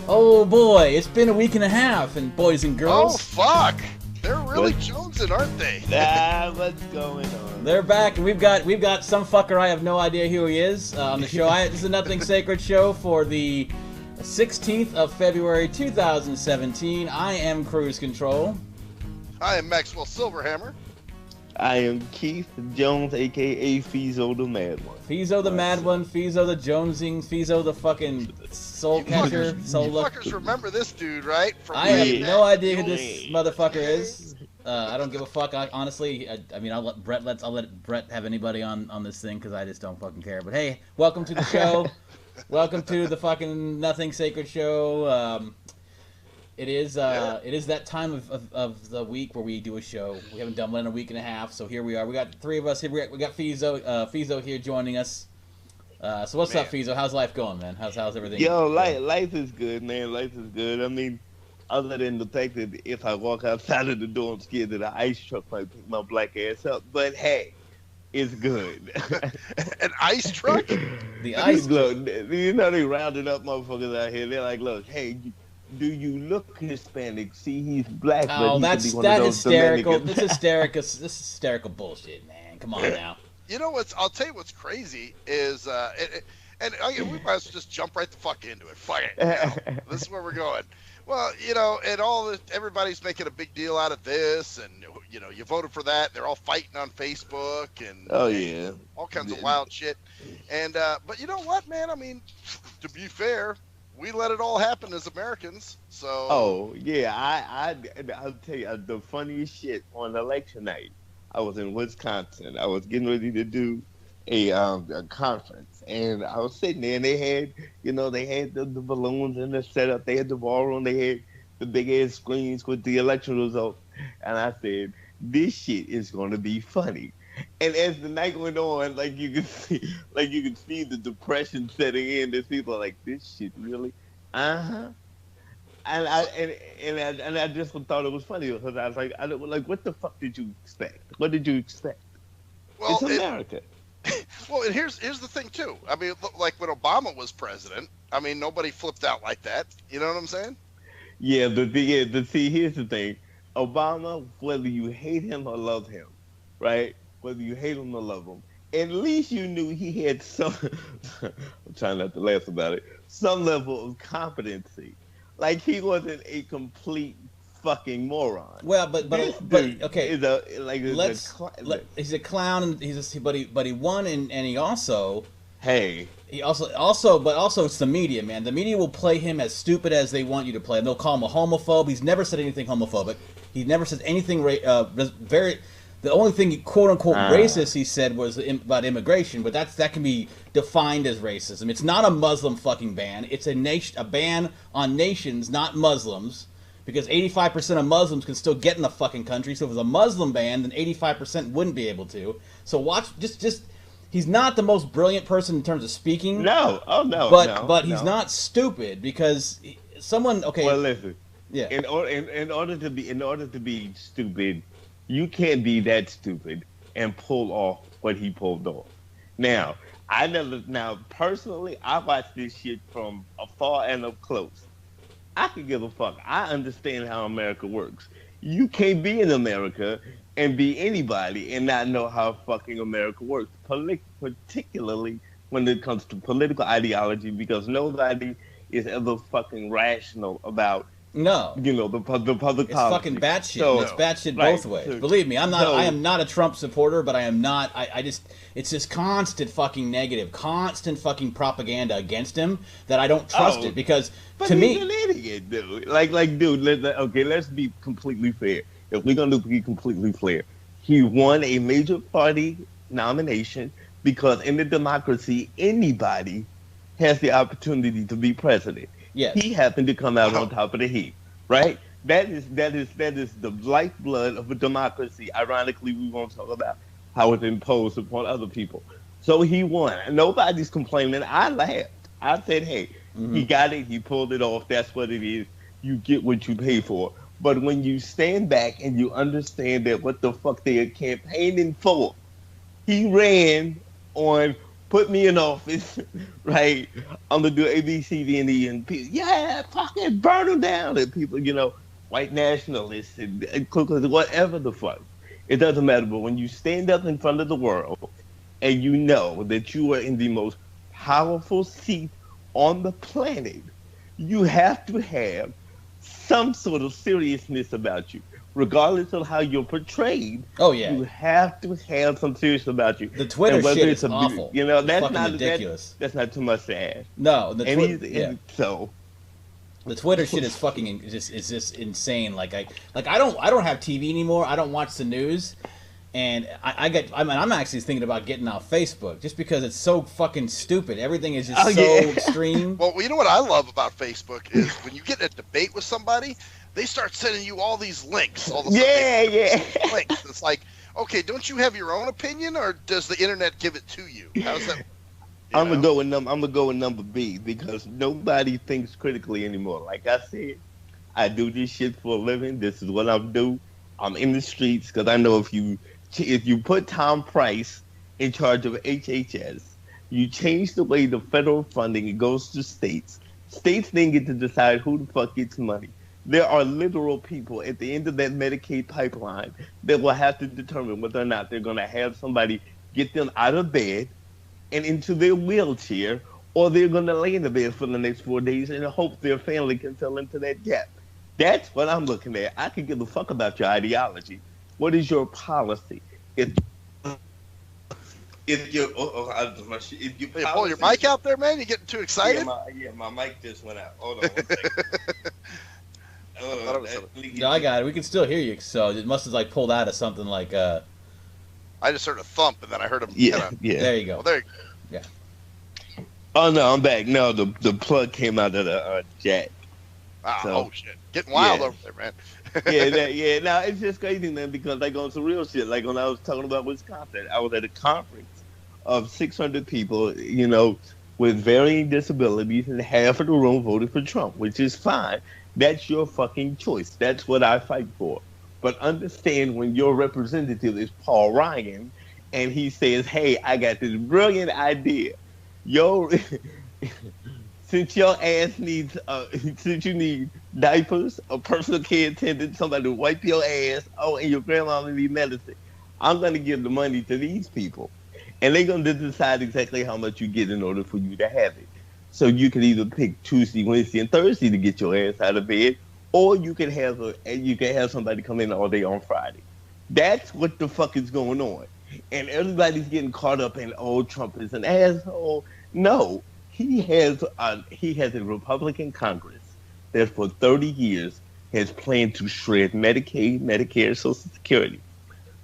Oh boy, it's been a week and a half, and boys and girls. Oh fuck! They're really jonesing, aren't they? What's going on? They're back, and we've got some fucker. I have no idea who he is on the show. This is a Nothing Sacred show for the 16th of February 2017. I am Cruise Control. I am Maxwell Silverhammer. I am Keith Jones, aka Fezo the Mad One. Fezo the Mad One, Fezo the Jonesing, Fezo the fucking soul catcher. You fuckers remember this dude, right? I have no idea who this motherfucker is. I don't give a fuck. Honestly, I mean, I'll let Brett have anybody on this thing because I just don't fucking care. But hey, welcome to the show. Welcome to the fucking Nothing Sacred show. It is that time of the week where we do a show. We haven't done one in a week and a half, so here we are. We got three of us here. We got Fezo here joining us. So what's up, Fezo? How's life going, man? How's everything? Yo, life is good, man. Life is good. I mean, other than the fact that if I walk outside of the door, I'm scared that an ice truck might pick my black ass up. But hey, it's good. An ice truck? The ice. Look, you know they rounded up motherfuckers out here. They're like, look, hey. Do you look Hispanic? See, he's black. Oh, but that hysterical. This hysterical bullshit, man. Come on now. You know what's? I'll tell you what's crazy is, and we might as well just jump right the fuck into it. Fuck it. This is where we're going. Well, and everybody's making a big deal out of this, and you voted for that. They're all fighting on Facebook and all kinds of wild shit. And but you know what, man? I mean, to be fair, we let it all happen as Americans, so. Oh yeah, I'll tell you the funniest shit on election night. I was in Wisconsin. I was getting ready to do a conference, and I was sitting there, and they had the balloons and the setup. They had the ballroom. They had the big ass screens with the election results, and I said, "This shit is going to be funny." And as the night went on, you could see the depression setting in. That people are like, "This shit really, And I just thought it was funny because I was like, "What the fuck did you expect? What did you expect?" Well, it's America. Well, and here's the thing too. I mean, like when Obama was president, I mean, nobody flipped out like that. You know what I'm saying? Yeah, see, here's the thing. Obama, whether you hate him or love him, right? Whether you hate him or love him, at least you knew he had some, I'm trying not to laugh about it, some level of competency. Like, he wasn't a complete fucking moron. Well, but okay. He's a clown, and but he won, and he also. Hey. But also it's the media, man. The media will play him as stupid as they want you to play him. They'll call him a homophobe. He's never said anything homophobic. He never said anything very. The only thing, quote unquote, racist he said was about immigration, but that can be defined as racism. It's not a Muslim fucking ban. It's a ban on nations, not Muslims, because 85% of Muslims can still get in the fucking country. So if it was a Muslim ban, then 85% wouldn't be able to. So watch, just he's not the most brilliant person in terms of speaking. No, no. But he's not stupid because someone. Okay. Well, listen. Yeah. In order to be stupid, you can't be that stupid and pull off what he pulled off. Now, personally, I watched this shit from afar and up close. I could give a fuck. I understand how America works. You can't be in America and be anybody and not know how fucking America works, particularly when it comes to political ideology, because nobody is ever fucking rational about the public policy. It's fucking batshit. So, it's batshit both ways. Believe me, I am not a Trump supporter, but I am not. It's just constant fucking negative, constant fucking propaganda against him that I don't trust it because to me, he's an idiot, dude. Dude. Okay, let's be completely fair. If we're gonna be completely fair, he won a major party nomination because in the democracy, anybody has the opportunity to be president. Yes. He happened to come out on top of the heap, right? That is the lifeblood of a democracy. Ironically, we won't talk about how it's imposed upon other people. So he won. Nobody's complaining. I laughed. I said, hey, he got it. He pulled it off. That's what it is. You get what you pay for. But when you stand back and you understand that what the fuck they are campaigning for, he ran on put me in office, right? I'm gonna do A, B, C, D, and E, and people, yeah, fucking burn them down. And people, white nationalists and Ku Klux, whatever the fuck. It doesn't matter. But when you stand up in front of the world and you know that you are in the most powerful seat on the planet, you have to have some sort of seriousness about you. Regardless of how you're portrayed, you have to have some seriousness about you. The Twitter shit is awful. That's not ridiculous. That's not too much to ask. No, so the Twitter shit is fucking just insane. Like I don't have TV anymore. I don't watch the news, and I'm actually thinking about getting off Facebook just because it's so fucking stupid. Everything is just extreme. Well, you know what I love about Facebook is when you get in a debate with somebody, they start sending you all these links. All the links. It's like, okay, don't you have your own opinion, or does the internet give it to you? How's that? I'm gonna go with number B, because nobody thinks critically anymore. Like I said, I do this shit for a living. This is what I do. I'm in the streets because I know if you put Tom Price in charge of HHS, you change the way the federal funding goes to states. States then get to decide who the fuck gets money. There are literal people at the end of that Medicaid pipeline that will have to determine whether or not they're going to have somebody get them out of bed and into their wheelchair, or they're going to lay in the bed for the next 4 days and hope their family can fill into that gap. That's what I'm looking at. I can give a fuck about your ideology. What is your policy? If you pull your mic out there, man, you getting too excited? My mic just went out. Hold on one second. No, I got it. We can still hear you, so it must have pulled out of something like. I just heard a thump, and then I heard him. Yeah. There you go. Well, there you go. Yeah. Oh no, I'm back. No, the plug came out of the jack. Oh shit, getting wild over there, man. No, it's just crazy, man, because on some real shit. Like when I was talking about Wisconsin, I was at a conference of 600 people, with varying disabilities, and half of the room voted for Trump, which is fine. That's your fucking choice. That's what I fight for. But understand, when your representative is Paul Ryan and he says, hey, I got this brilliant idea. Since your ass needs, since you need diapers, a personal care attendant, somebody to wipe your ass, and your grandma needs medicine, I'm going to give the money to these people. And they're going to decide exactly how much you get in order for you to have it. So you can either pick Tuesday, Wednesday, and Thursday to get your ass out of bed, or you can have somebody come in all day on Friday. That's what the fuck is going on. And everybody's getting caught up in, Trump is an asshole. No, he has a Republican Congress that for 30 years has planned to shred Medicaid, Medicare, Social Security.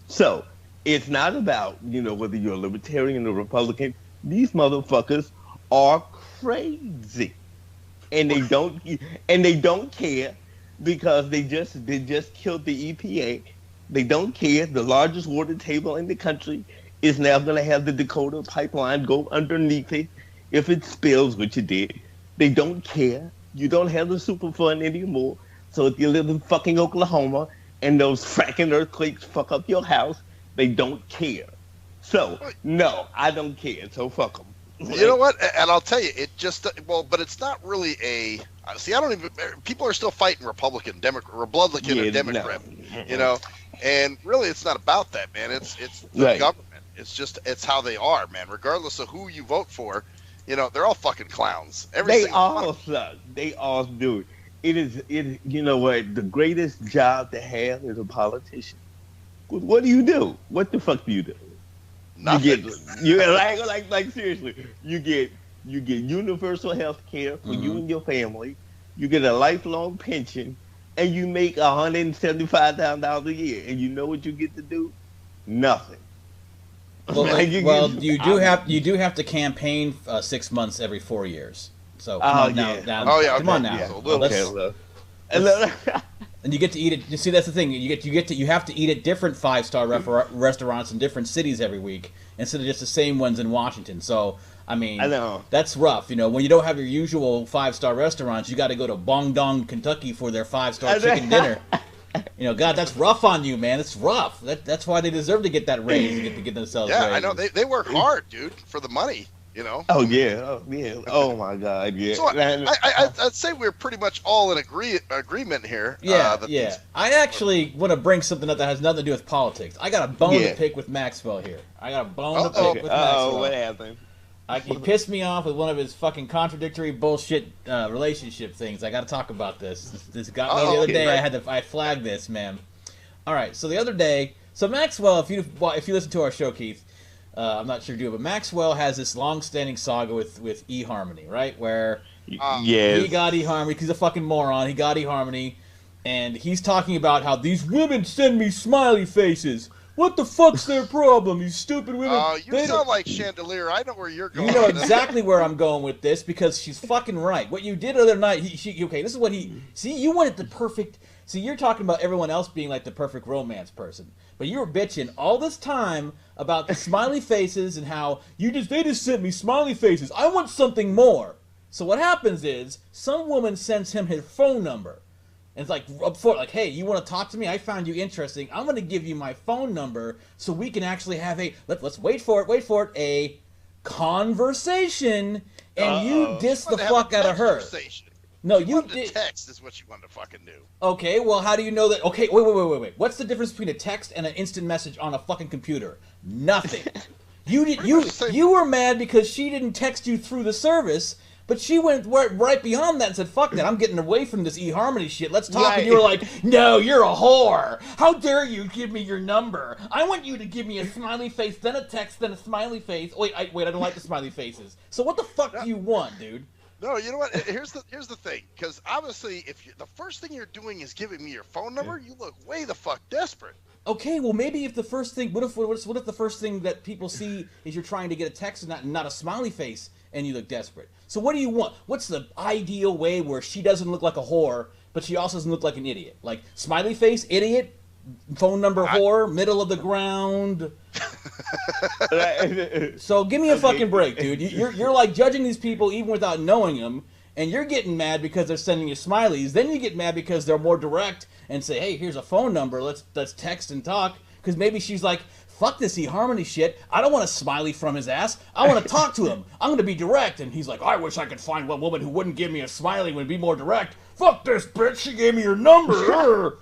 So it's not about, whether you're a libertarian or Republican. These motherfuckers are crazy, and they don't care, because they just killed the EPA. They don't care. The largest water table in the country is now going to have the Dakota pipeline go underneath it if it spills, which it did. They don't care. You don't have the Superfund anymore. So if you live in fucking Oklahoma and those fracking earthquakes fuck up your house, they don't care. So no, I don't care. So fuck them. You know what? And I'll tell you, but it's not really a. See, I don't even. People are still fighting Republican, Republican, or Democrat. No. And really, it's not about that, man. It's the government. It's how they are, man. Regardless of who you vote for, they're all fucking clowns. They all suck. They all do. It is. You know what? The greatest job to have is a politician. What do you do? What the fuck do you do? Nothing. You get like seriously. You get universal health care for you and your family. You get a lifelong pension, and you make $175,000 a year. And you know what you get to do? Nothing. Well, you do have to campaign 6 months every 4 years. So come on now. Come on now. Yeah. And you get to eat it. You see, that's the thing. You have to eat at different 5-star restaurants in different cities every week instead of just the same ones in Washington. So I know that's rough. When you don't have your usual 5-star restaurants, you got to go to Bong Dong, Kentucky for their 5-star chicken dinner. God, that's rough on you, man. It's rough. That's why they deserve to get that raise and get themselves raised. I know they work hard, dude, for the money. You know. Oh yeah, oh my God, yeah. So I'd say we're pretty much all in agreement here. Yeah, that yeah. these- I actually want to bring something up that has nothing to do with politics. I got a bone to pick with Maxwell here. I got a bone to pick with Maxwell. What happened? He pissed me off with one of his fucking contradictory bullshit relationship things. I got to talk about this. This got me the other day. Right. I flagged this, man. All right, so the other day, Maxwell, if you listen to our show, Keith, I'm not sure you do, but Maxwell has this long-standing saga with eHarmony, right? Where he got eHarmony because he's a fucking moron. He got eHarmony, and he's talking about how these women send me smiley faces. What the fuck's their problem, you stupid women? You sound like Chandelier. I know where you're going. You know exactly where I'm going with this because she's fucking right. What you did the other night, this is what see, you wanted the perfect, you're talking about everyone else being like the perfect romance person. But you were bitching all this time about the smiley faces and how they just sent me smiley faces. I want something more. So what happens is, some woman sends him his phone number. And it's like, hey, you want to talk to me? I found you interesting. I'm going to give you my phone number so we can actually have let's wait for it, a conversation. And you diss the fuck out of her. No, you did. Text is what you wanted to fucking do. Okay, well, how do you know that? Okay, wait. What's the difference between a text and an instant message on a fucking computer? Nothing. You were mad because she didn't text you through the service. But she went right beyond that and said, fuck that, I'm getting away from this eHarmony shit. Let's talk. Right. And you were like, no, you're a whore. How dare you give me your number? I want you to give me a smiley face, then a text, then a smiley face. Wait, I don't like the smiley faces. So what the fuck do you want, dude? No, you know what? Here's the thing. Because obviously, if the first thing you're doing is giving me your phone number, you look way the fuck desperate. Okay, well, maybe if the first thing, what if the first thing that people see is you're trying to get a text and not a smiley face, and you look desperate? So what do you want? What's the ideal way where she doesn't look like a whore, but she also doesn't look like an idiot? Like, smiley face, idiot, phone number whore, middle of the ground. So give me a fucking break, dude. You're like judging these people even without knowing them, and you're getting mad because they're sending you smileys. Then you get mad because they're more direct and say, hey, here's a phone number. Let's text and talk. Because maybe she's like, fuck this eHarmony shit. I don't want a smiley from his ass. I want to talk to him. I'm going to be direct. And he's like, I wish I could find one woman who wouldn't give me a smiley and would be more direct. Fuck this bitch. She gave me her number.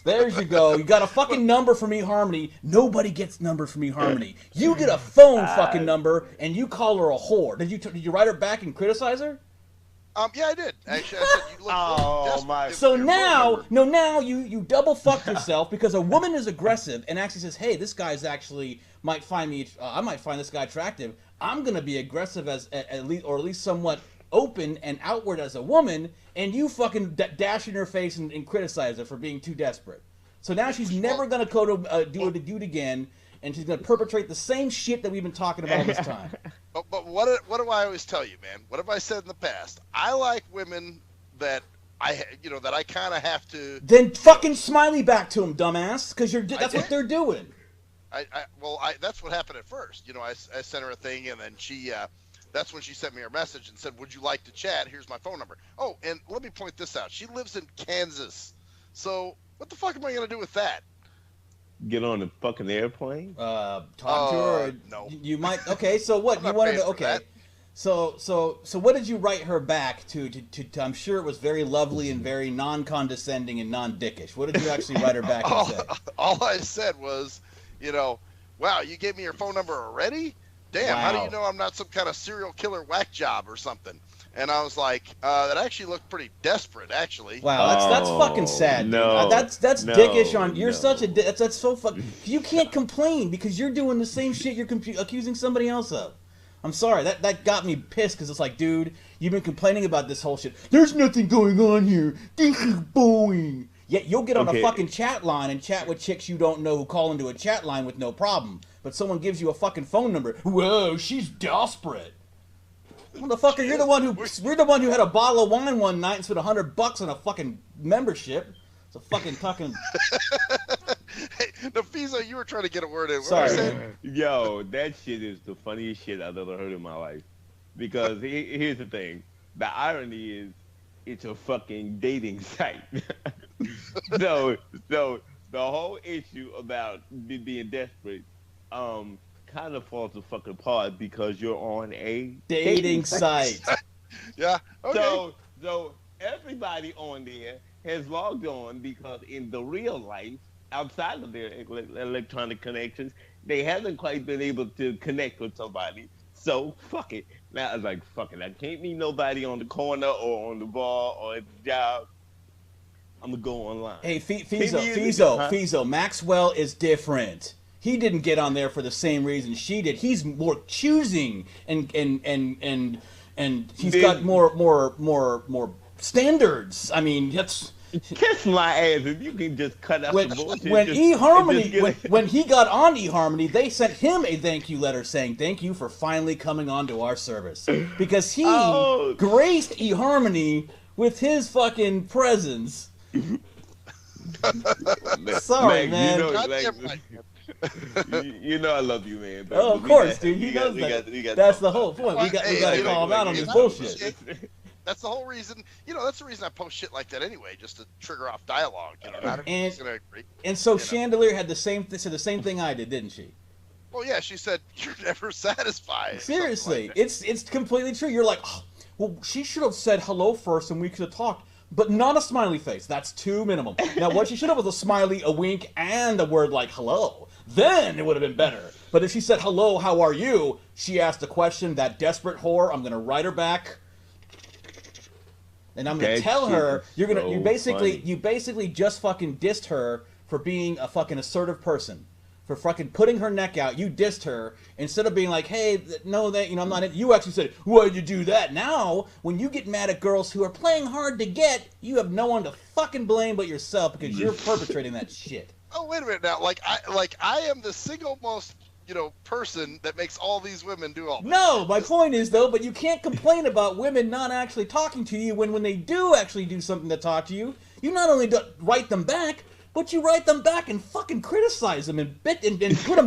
There you go. You got a fucking number from eHarmony. Nobody gets numbers from eHarmony. You get a phone fucking number and you call her a whore. Did you write her back and criticize her? Yeah, I did. Actually, I said you look my. So now you double fucked yourself because a woman is aggressive and actually says, "Hey, this guy's actually might find me. I might find this guy attractive. I'm gonna be aggressive at least somewhat open and outward as a woman." And you fucking dash in her face and criticize her for being too desperate. So now she's never gonna go to do it again, and she's gonna perpetrate the same shit that we've been talking about all this time. But what do I always tell you, man? What have I said in the past? I like women that that I kind of have to. Then fucking smiley back to him, dumbass, because that's what they're doing. That's what happened at first. I sent her a thing, and then she. That's when she sent me her message and said, "Would you like to chat? Here's my phone number." Oh, and let me point this out. She lives in Kansas, so what the fuck am I gonna do with that? Get on the fucking airplane? Talk to her? Or no. You might. Okay, so what you wanted to? Okay, so what did you write her back to? I'm sure it was very lovely and very non-condescending and non-dickish. What did you actually write her back and say? All I said was, wow, you gave me your phone number already? Damn, How do you know I'm not some kind of serial killer whack job or something? And I was like, that actually looked pretty desperate, actually. Wow, that's fucking sad. No, that's dickish on. You're such a that's so fucking. You can't complain because you're doing the same shit you're accusing somebody else of. I'm sorry, that got me pissed because it's like, dude, you've been complaining about this whole shit. There's nothing going on here. This is boring. Yet you'll get on a fucking chat line and chat with chicks you don't know who call into a chat line with no problem. But someone gives you a fucking phone number. Whoa, she's desperate. Motherfucker, you're the one who had a bottle of wine one night and spent $100 on a fucking membership. It's a fucking fucking. Hey, no, Fezo, you were trying to get a word in. Sorry. Yo, that shit is the funniest shit I've ever heard in my life. Because here's the thing. The irony is, it's a fucking dating site. So the whole issue about being desperate kind of falls the fucking apart because you're on a Dating site. Yeah. Okay. So everybody on there has logged on because in the real life, outside of their electronic connections, they haven't quite been able to connect with somebody. So fuck it. Now I was like, fuck it. I can't meet nobody on the corner or on the bar or at the job. I'm gonna go online. Hey, Fezo, Maxwell is different. He didn't get on there for the same reason she did. He's more choosing and he's got more standards. I mean, that's kiss my ass if you can just cut out the bullshit. When eHarmony, when he got on eHarmony, they sent him a thank you letter saying thank you for finally coming onto our service because he graced eHarmony with his fucking presence. Sorry, man. You know I love you, man. But of course, dude. He knows that. That's the whole point. We got to call him out on his bullshit. That's the whole reason. That's the reason I post shit like that anyway, just to trigger off dialogue. Not everyone's gonna agree. And so Chandelier had said the same thing I did, didn't she? Well, yeah, she said you're never satisfied. Seriously, like it's completely true. You're like, oh, well, she should have said hello first, and we could have talked. But not a smiley face. That's too minimum. Now, what she should have was a smiley, a wink, and a word like hello. Then it would have been better. But if she said, hello, how are you? She asked a question, that desperate whore, I'm going to write her back. And I'm going to tell her, you basically just fucking dissed her for being a fucking assertive person. For fucking putting her neck out, you dissed her instead of being like, "Hey, no, I'm not." You actually said, "Why'd you do that?" Now, when you get mad at girls who are playing hard to get, you have no one to fucking blame but yourself because you're perpetrating that shit. Oh, wait a minute now. I am the single most person that makes all these women do all this. No, my point is though, but you can't complain about women not actually talking to you when they do actually do something to talk to you. You not only write them back. But you write them back and fucking criticize them and put them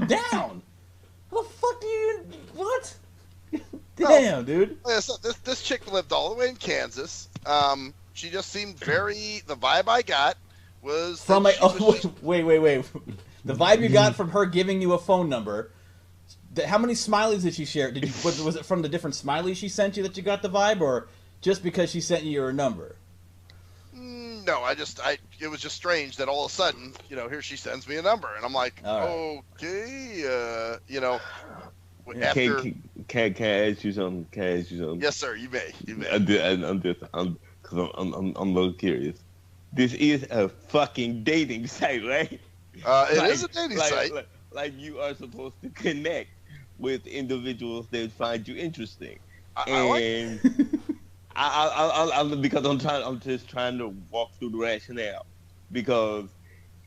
down. How the fuck do you... What? Damn, dude. This chick lived all the way in Kansas. She just seemed very... The vibe I got was... Wait. The vibe you got from her giving you a phone number... How many smileys did she share? Was it from the different smileys she sent you that you got the vibe? Or just because she sent you her number? No, it was just strange that all of a sudden, here she sends me a number, and I'm like, right. Okay, after. Can I ask you something? Yes, sir. You may. I'm a little curious. This is a fucking dating site, right? It is a dating site. Like you are supposed to connect with individuals that find you interesting, because I'm just trying to walk through the rationale. Because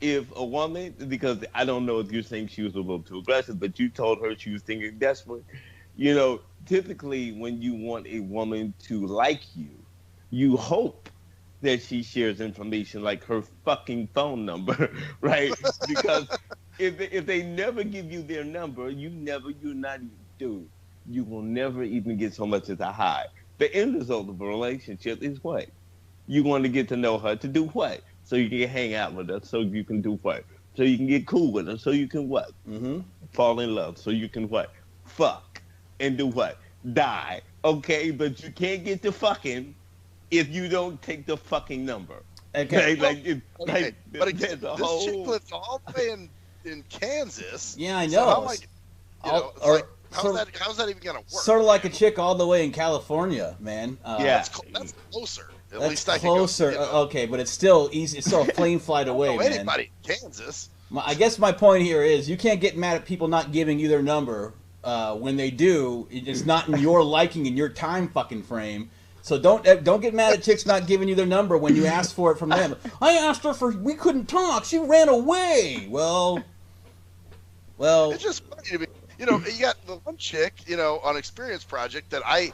if a woman, because I don't know if you're saying she was a little too aggressive, but you told her she was thinking desperate. Typically when you want a woman to like you, you hope that she shares information like her fucking phone number, right? Because if they never give you their number, you will never even get so much as a hi. The end result of a relationship is what? You want to get to know her to do what? So you can hang out with her. So you can do what? So you can get cool with her. So you can what? Mm-hmm. Fall in love. So you can what? Fuck. And do what? Die. Okay, but you can't get to fucking if you don't take the fucking number. Okay. But again, this chick lives all the way in Kansas. Yeah, I know. So how's that even gonna work? Sort of like a chick all the way in California, man. That's closer. At least I can closer. Okay, but it's still easy. It's still a plane flight away, man. Anybody in Kansas? I guess my point here is you can't get mad at people not giving you their number when they do. It's not in your liking in your time fucking frame. So don't get mad at chicks not giving you their number when you ask for it from them. I asked her we couldn't talk. She ran away. Well. It's just funny to me. You got the one chick, on Experience Project that I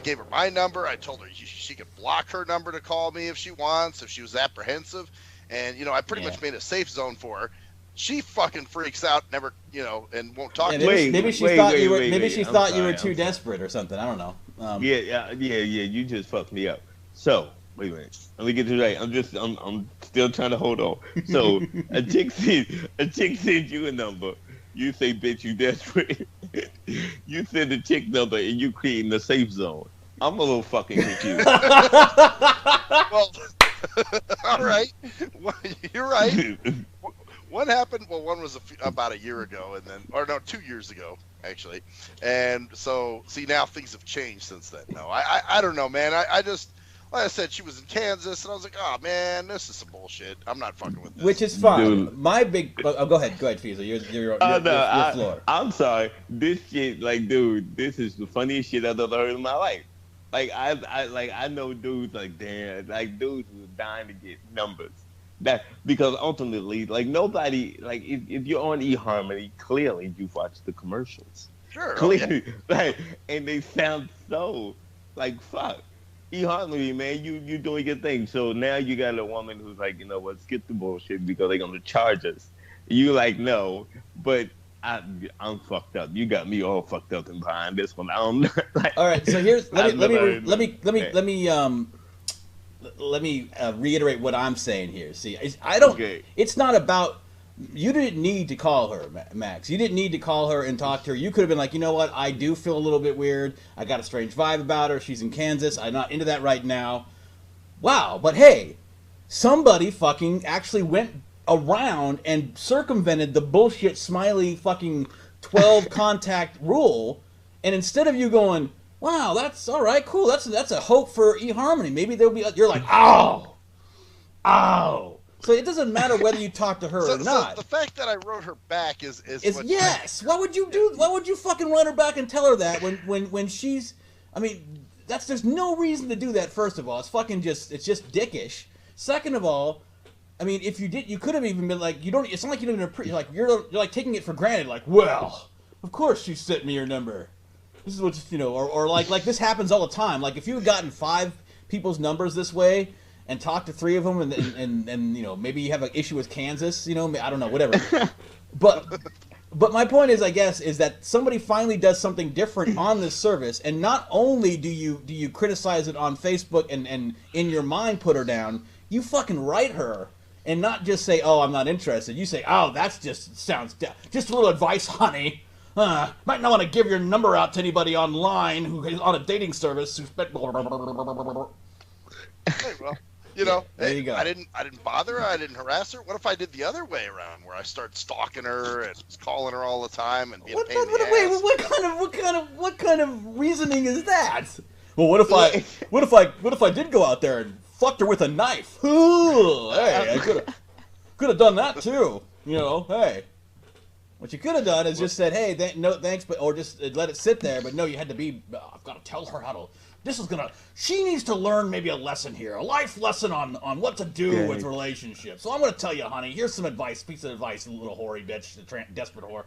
gave her my number. I told her she could block her number to call me if she wants, if she was apprehensive. And, I pretty much made a safe zone for her. She fucking freaks out, never, and won't talk to me. Maybe she thought you were too desperate or something. I don't know. Yeah. You just fucked me up. So, wait a minute. Let me get this right. I'm still trying to hold on. So, a chick sends you a number. You say, bitch, you desperate. You said the chick number and you creating the safe zone. I'm a little fucking confused. Well, all right. Well, you're right. What happened? Well, one was about a year ago, and then, or no, 2 years ago, actually. And so, see, now things have changed since then. No, I don't know, man. I just, like I said, she was in Kansas, and I was like, oh, man, this is some bullshit. I'm not fucking with this. Which is fine. Dude. My big, go ahead, Fezo. Your floor. I'm sorry. This shit, like, dude, this is the funniest shit I've ever heard in my life. Like, I know dudes like, damn, like dudes who are dying to get numbers. That because ultimately, like nobody, like if you're on eHarmony, clearly you've watched the commercials. Sure. Clearly, like, and they sound so like fuck. eHarmony, man, you doing your thing. So now you got a woman who's like, you know what, skip the bullshit because they're gonna charge us. You like no, but I'm fucked up. You got me all fucked up and behind this one. I don't like, all right, so here's let me reiterate what I'm saying here. See, I don't. Okay. It's not about. You didn't need to call her, Max. You didn't need to call her and talk to her. You could have been like, you know what? I do feel a little bit weird. I got a strange vibe about her. She's in Kansas. I'm not into that right now. Wow, but hey, somebody fucking actually went around and circumvented the bullshit smiley fucking 12 contact rule, and instead of you going, wow, that's all right, cool. That's a hope for eHarmony. Maybe there'll be. You're like, ow. So it doesn't matter whether you talk to her or not. So the fact that I wrote her back is what yes. What would you do? Why would you fucking run her back and tell her that when she's? I mean, there's no reason to do that. First of all, it's just dickish. Second of all, I mean, if you did, you could have even been like, you don't. It's not like you don't even. You're like taking it for granted. Like, well, of course she sent me your number. This is what, you know, or like this happens all the time. Like if you had gotten 5 people's numbers this way and talked to 3 of them, and you know, maybe you have an issue with Kansas, you know, I don't know, whatever. But my point is, I guess, is that somebody finally does something different on this service, and not only do you criticize it on Facebook and in your mind put her down, you fucking write her. And not just say, oh, I'm not interested. You say, oh, that's just sounds just a little advice, honey. Might not want to give your number out to anybody online who is on a dating service. Hey, well, you know, there you go. I didn't bother her. I didn't harass her. What if I did the other way around, where I start stalking her and calling her all the time and being a pain in the ass? What kind of reasoning is that? Well, what if I did go out there and fucked her with a knife? Ooh, hey, I could have done that too. You know, hey. What you could have done is just said, hey, no thanks, but or just let it sit there. But no, you had to be. I've got to tell her how to. She needs to learn maybe a lesson here, a life lesson on what to do with relationships. So I'm going to tell you, honey. Here's some piece of advice, you little hoary bitch, desperate whore.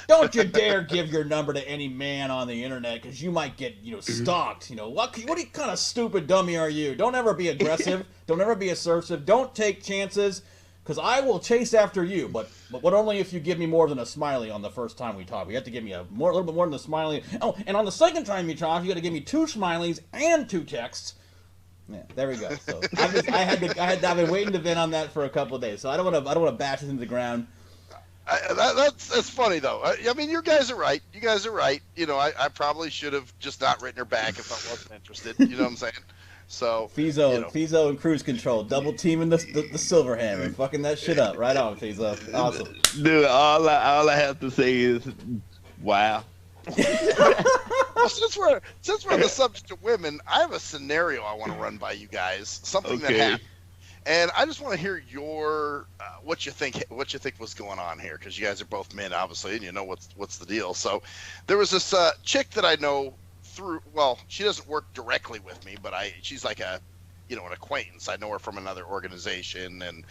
Don't you dare give your number to any man on the internet, because you might get, you know, stalked. You know, what kind of stupid dummy are you? Don't ever be aggressive. Don't ever be assertive. Don't take chances, because I will chase after you. But only if you give me more than a smiley on the first time we talk. You have to give me a little bit more than a smiley. Oh, and on the second time you talk, you got to give me 2 smileys and 2 texts. Yeah, there we go. So I've been waiting to vent on that for a couple of days. So I don't want to bash it into the ground. That's funny though. I mean, you guys are right. You know, I probably should have just not written her back if I wasn't interested. You know what I'm saying? So Fezo and Cruise Control double teaming the silver hammer, fucking that shit up. Right on, Fezo. Awesome. Dude, all I have to say is, wow. Well, since we're on the subject of women, I have a scenario I want to run by you guys. Something that happened. And I just want to hear your what you think was going on here, because you guys are both men, obviously, and you know what's the deal. So there was this chick that I know through. Well, she doesn't work directly with me, but she's like an acquaintance. I know her from another organization, and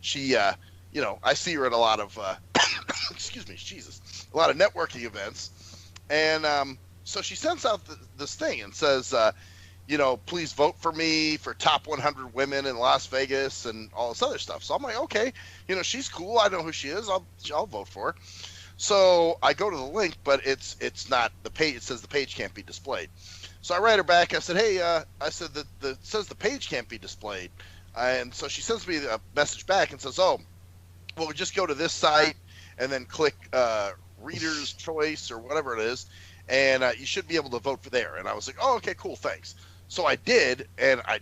she I see her at a lot of excuse me, Jesus, a lot of networking events, and so she sends out this thing and says, please vote for me for top 100 women in Las Vegas and all this other stuff. So I'm like, okay, she's cool. I know who she is. I'll vote for her. So I go to the link, but it's not the page. It says the page can't be displayed. So I write her back. I said, hey, I said that it says the page can't be displayed. And so she sends me a message back and says, oh, well, just go to this site and then click Reader's Choice or whatever it is, and you should be able to vote for there. And I was like, oh, okay, cool, thanks. So I did, and I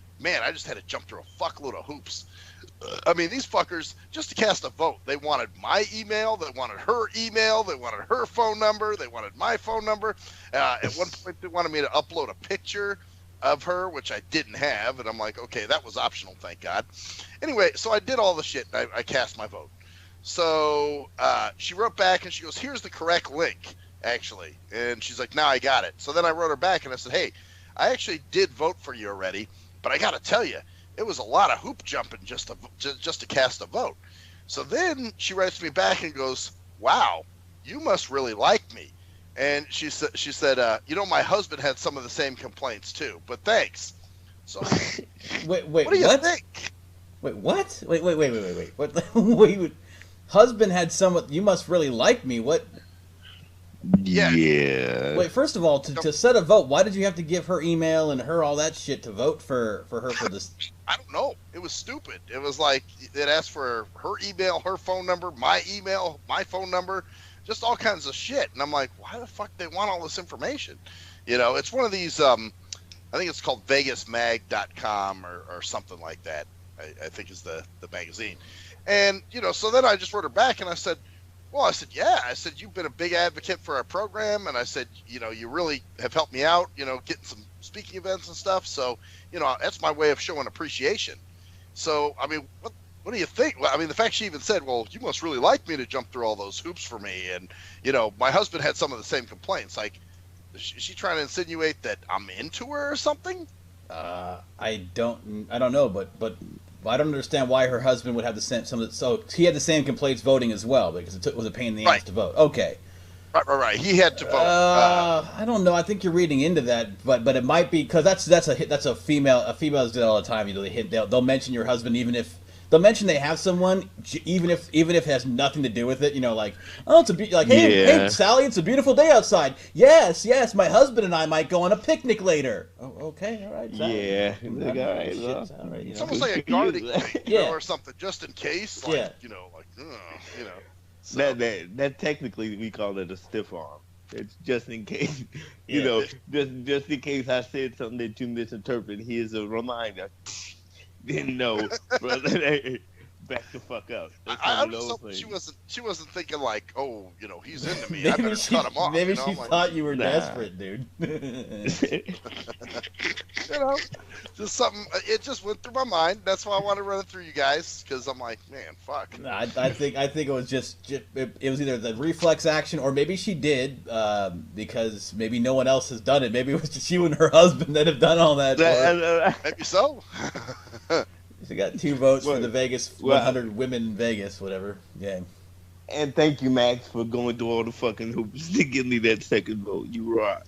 just had to jump through a fuckload of hoops. I mean, these fuckers, just to cast a vote, they wanted my email, they wanted her email, they wanted her phone number, they wanted my phone number. At one point, they wanted me to upload a picture of her, which I didn't have, and I'm like, okay, that was optional, thank God. Anyway, so I did all the shit, and I cast my vote. So she wrote back, and she goes, here's the correct link, actually. And she's like, now I got it. So then I wrote her back, and I said, hey, I actually did vote for you already, but I got to tell you, it was a lot of hoop jumping just to cast a vote. So then she writes me back and goes, wow, you must really like me. And she said, you know, my husband had some of the same complaints too, but thanks. So wait, what do you think? Wait, what? Wait. What? Husband had some. You must really like me. What? Yeah. Wait, first of all, to set a vote, why did you have to give her email and her all that shit to vote for her for this? I don't know. It was stupid. It was like it asked for her email, her phone number, my email, my phone number, just all kinds of shit. And I'm like, why the fuck they want all this information? You know, it's one of these. I think it's called VegasMag.com or something like that. I think is the magazine. And you know, so then I just wrote her back and I said, well, I said, yeah. I said, you've been a big advocate for our program. And I said, you know, you really have helped me out, you know, getting some speaking events and stuff. So, you know, that's my way of showing appreciation. So, I mean, what do you think? Well, I mean, the fact she even said, well, you must really like me to jump through all those hoops for me. And, you know, my husband had some of the same complaints. Like, is she trying to insinuate that I'm into her or something? I don't know, but I don't understand why her husband would have the same so he had the same complaints voting as well because it was a pain in the ass to vote. Okay. Right. He had to vote. I don't know. I think you're reading into that, but it might be because that's a female. Females do that all the time. You know, they'll mention your husband even if they'll mention they have someone, even if it has nothing to do with it. You know, like, oh, hey Sally, it's a beautiful day outside. Yes, my husband and I might go on a picnic later. Oh, okay, all right. Sally. Yeah, all right. It's almost like a guarding thing, you know, or something, just in case. Like, you know, like, you know. So. That technically we call it a stiff arm. It's just in case, you know, just in case I said something that you misinterpret. Here's a reminder. Didn't know, brother. Back the fuck up. I just hope she wasn't thinking like, oh, you know, he's into me. I better cut him off. Maybe she thought you were desperate, dude. You know, just something. It just went through my mind. That's why I want to run it through you guys because I'm like, man, fuck. I think it was just it was either the reflex action or maybe she did because maybe no one else has done it. Maybe it was just you and her husband that have done all that. Maybe so. She got 2 votes for the Vegas 100 women in Vegas, whatever game. And thank you, Max, for going through all the fucking hoops to give me that second vote. You rock.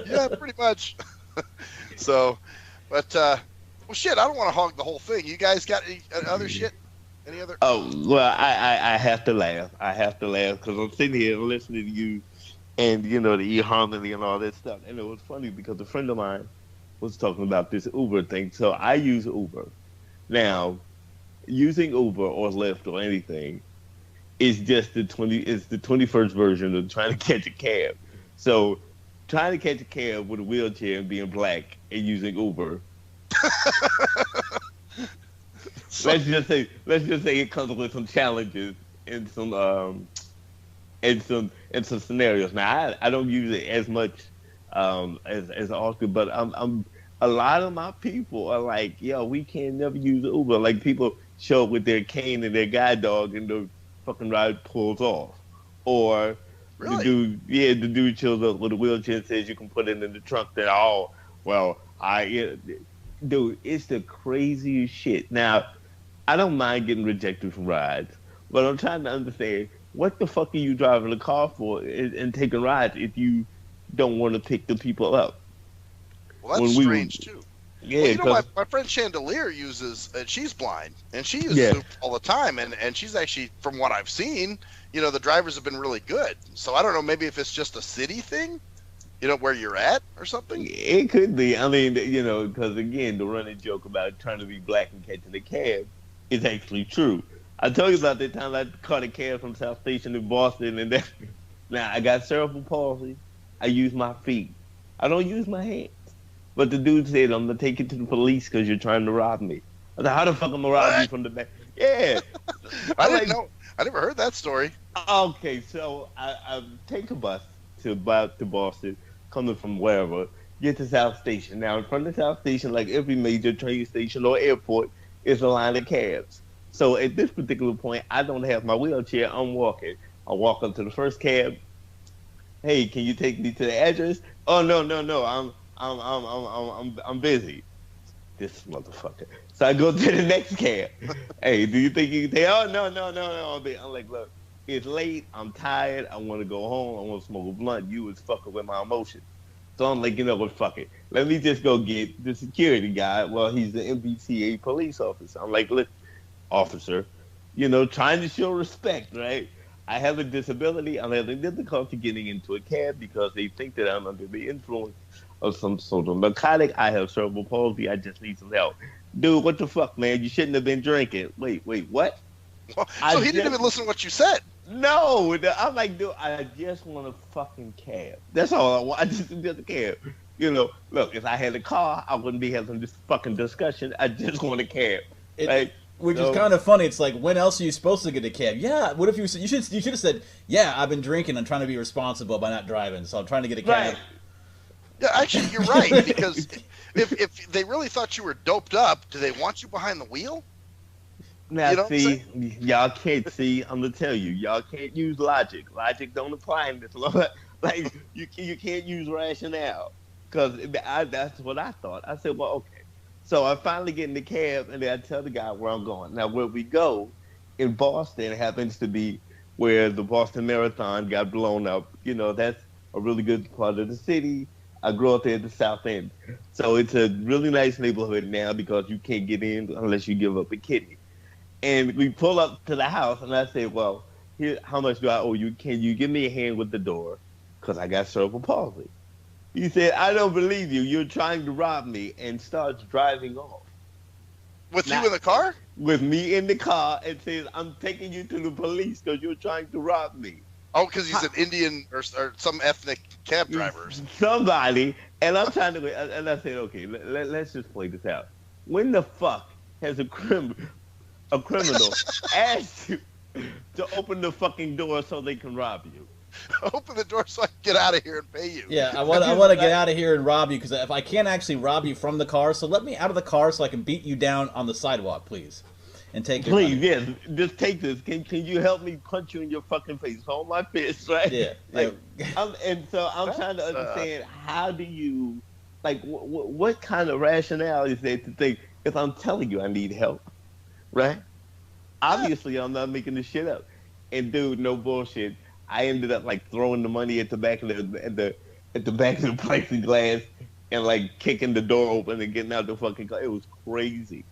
Yeah, pretty much. So, but well, shit. I don't want to hog the whole thing. You guys got any other shit? Any other? Oh well, I have to laugh. I have to laugh because I'm sitting here listening to you, and you know the eHarmony and all that stuff. And it was funny because a friend of mine was talking about this Uber thing. So I use Uber. Now, using Uber or Lyft or anything is just the 21st version of trying to catch a cab. So trying to catch a cab with a wheelchair and being black and using Uber. let's just say it comes with some challenges and some scenarios. Now I don't use it as much as often, but I'm a lot of my people are like, yo, we can't never use Uber. Like people show up with their cane and their guide dog and the fucking ride pulls off. Or really? the dude shows up with a wheelchair and says you can put it in the trunk. They're all, dude, it's the craziest shit. Now, I don't mind getting rejected from rides, but I'm trying to understand what the fuck are you driving a car for and taking rides if you don't want to pick the people up? Well, that's strange too. Yeah, well, you know, my friend Chandelier uses, she's blind, and she uses Uber all the time, and she's actually, from what I've seen, you know, the drivers have been really good. So I don't know, maybe if it's just a city thing, you know, where you're at or something? It could be. I mean, you know, because again, the running joke about trying to be black and catching a cab is actually true. I told you about the time I caught a cab from South Station in Boston, and then now I got cerebral palsy. I use my feet. I don't use my hands. But the dude said, "I'm gonna take you to the police because you're trying to rob me." I said, "How the fuck am I gonna rob you from the back?" Yeah, I didn't know. I never heard that story. Okay, so I take a bus to Boston, coming from wherever, get to South Station. Now, in front of South Station, like every major train station or airport, is a line of cabs. So at this particular point, I don't have my wheelchair. I'm walking. I walk up to the first cab. Hey, can you take me to the address? Oh no. I'm busy. This motherfucker. So I go to the next cab. Hey, do you think you can take? Oh no. I'm like, look, it's late. I'm tired. I want to go home. I want to smoke a blunt. You was fucking with my emotions. So I'm like, you know what? Fuck it. Let me just go get the security guy. Well, he's the MBTA police officer. I'm like, look, officer, trying to show respect, right? I have a disability. I'm having difficulty getting into a cab because they think that I'm under the influence of some sort of narcotic. I have cerebral palsy. I just need some help. Dude, what the fuck, man? You shouldn't have been drinking. Wait, what? So he didn't even listen to what you said. No, I'm like, dude, I just want a fucking cab. That's all I want. I just a cab. Look, if I had a car, I wouldn't be having this fucking discussion. I just want a cab. Which is kind of funny. It's like, when else are you supposed to get a cab? Yeah, what if you should have said, yeah, I've been drinking. I'm trying to be responsible by not driving, so I'm trying to get a cab. Right. Yeah, actually, you're right, because if they really thought you were doped up, do they want you behind the wheel? Now, see, y'all can't see. I'm gonna tell you, y'all can't use logic. Logic don't apply in this. Like you can't use rationale, because that's what I thought. I said, well, okay. So I finally get in the cab, and then I tell the guy where I'm going. Now, where we go in Boston happens to be where the Boston Marathon got blown up. That's a really good part of the city. I grew up there at the South End. So it's a really nice neighborhood now because you can't get in unless you give up a kidney. And we pull up to the house, and I say, well, here, how much do I owe you? Can you give me a hand with the door? Because I got cerebral palsy. He said, I don't believe you. You're trying to rob me, and starts driving off. With you in the car? With me in the car, and says, I'm taking you to the police because you're trying to rob me. Oh, because he's an Indian or some ethnic cab driver. Somebody. And I'm trying to, and I said, okay, let's just play this out. When the fuck has a criminal asked you to open the fucking door so they can rob you? Open the door so I can get out of here and pay you. Yeah, I want to get out of here and rob you, because if I can't actually rob you from the car, so let me out of the car so I can beat you down on the sidewalk, please. And take your money. Yes, just take this. Can you help me punch you in your fucking face? Hold my fist, right? Yeah. I'm trying to understand, how do you, like, what kind of rationale is there to think, if I'm telling you I need help, right? Obviously, I'm not making this shit up. And dude, no bullshit, I ended up like throwing the money at the back of the back of the plexiglass and like kicking the door open and getting out the fucking car. It was crazy.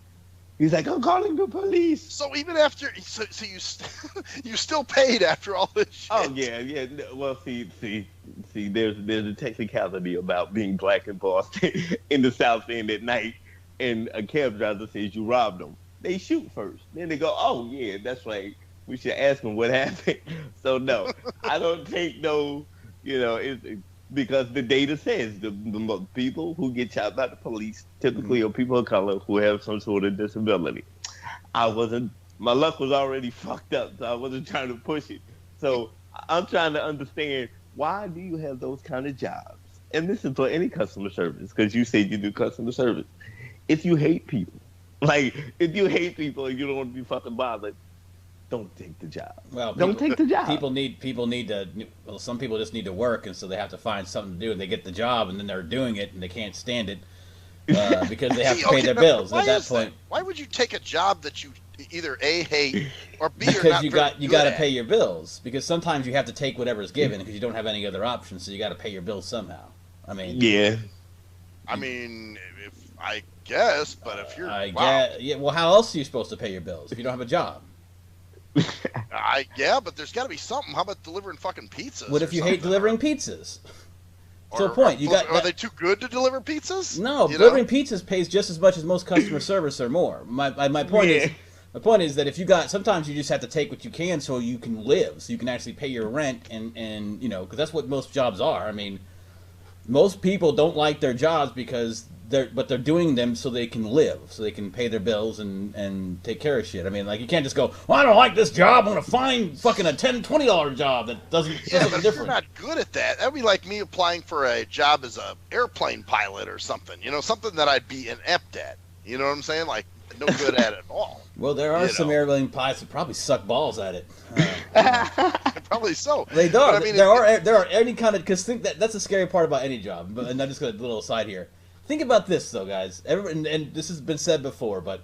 He's like, I'm calling the police. So even after, so you you still paid after all this shit. Oh yeah. Well, see, there's a technicality about being black in Boston in the South End at night, and a cab driver says you robbed them. They shoot first, then they go, oh yeah, that's right. We should ask them what happened. So no, I don't take no, because the data says the people who get shot by the police typically are people of color who have some sort of disability. My luck was already fucked up, so I wasn't trying to push it. So I'm trying to understand, why do you have those kind of jobs? And this is for any customer service, because you said you do customer service. If you hate people, and you don't want to be fucking bothered, don't take the job. Well, don't take the job. People need to. Well, some people just need to work, and so they have to find something to do. And they get the job, and then they're doing it, and they can't stand it because they have to pay their bills. At that point, why would you take a job that you either A, hate, or B, because are not you got to pay your bills? Because sometimes you have to take whatever's given because you don't have any other options. So you got to pay your bills somehow. I mean, yeah. I mean, I guess, but if you're yeah. Well, how else are you supposed to pay your bills if you don't have a job? But there's got to be something. How about delivering fucking pizzas? What if you hate delivering pizzas? To a point. Are they too good to deliver pizzas? No, delivering pizzas pays just as much as most customer service or more. My point is, My point is that if sometimes you just have to take what you can so you can live, so you can actually pay your rent, and because that's what most jobs are. I mean, most people don't like their jobs because they're doing them so they can live, so they can pay their bills and take care of shit. I mean, like, you can't just go, well, I don't like this job, I'm gonna find fucking a $10, $20 job that doesn't but different. If you're not good at that, that'd be like me applying for a job as a airplane pilot or something. Something that I'd be inept at. You know what I'm saying? Like, no good at it at all. Well, there are some airplane pilots that probably suck balls at it. Probably so. They don't. I mean, there are any kind of, because that's the scary part about any job. And I'm just going to little aside here. Think about this, though, guys. And this has been said before, but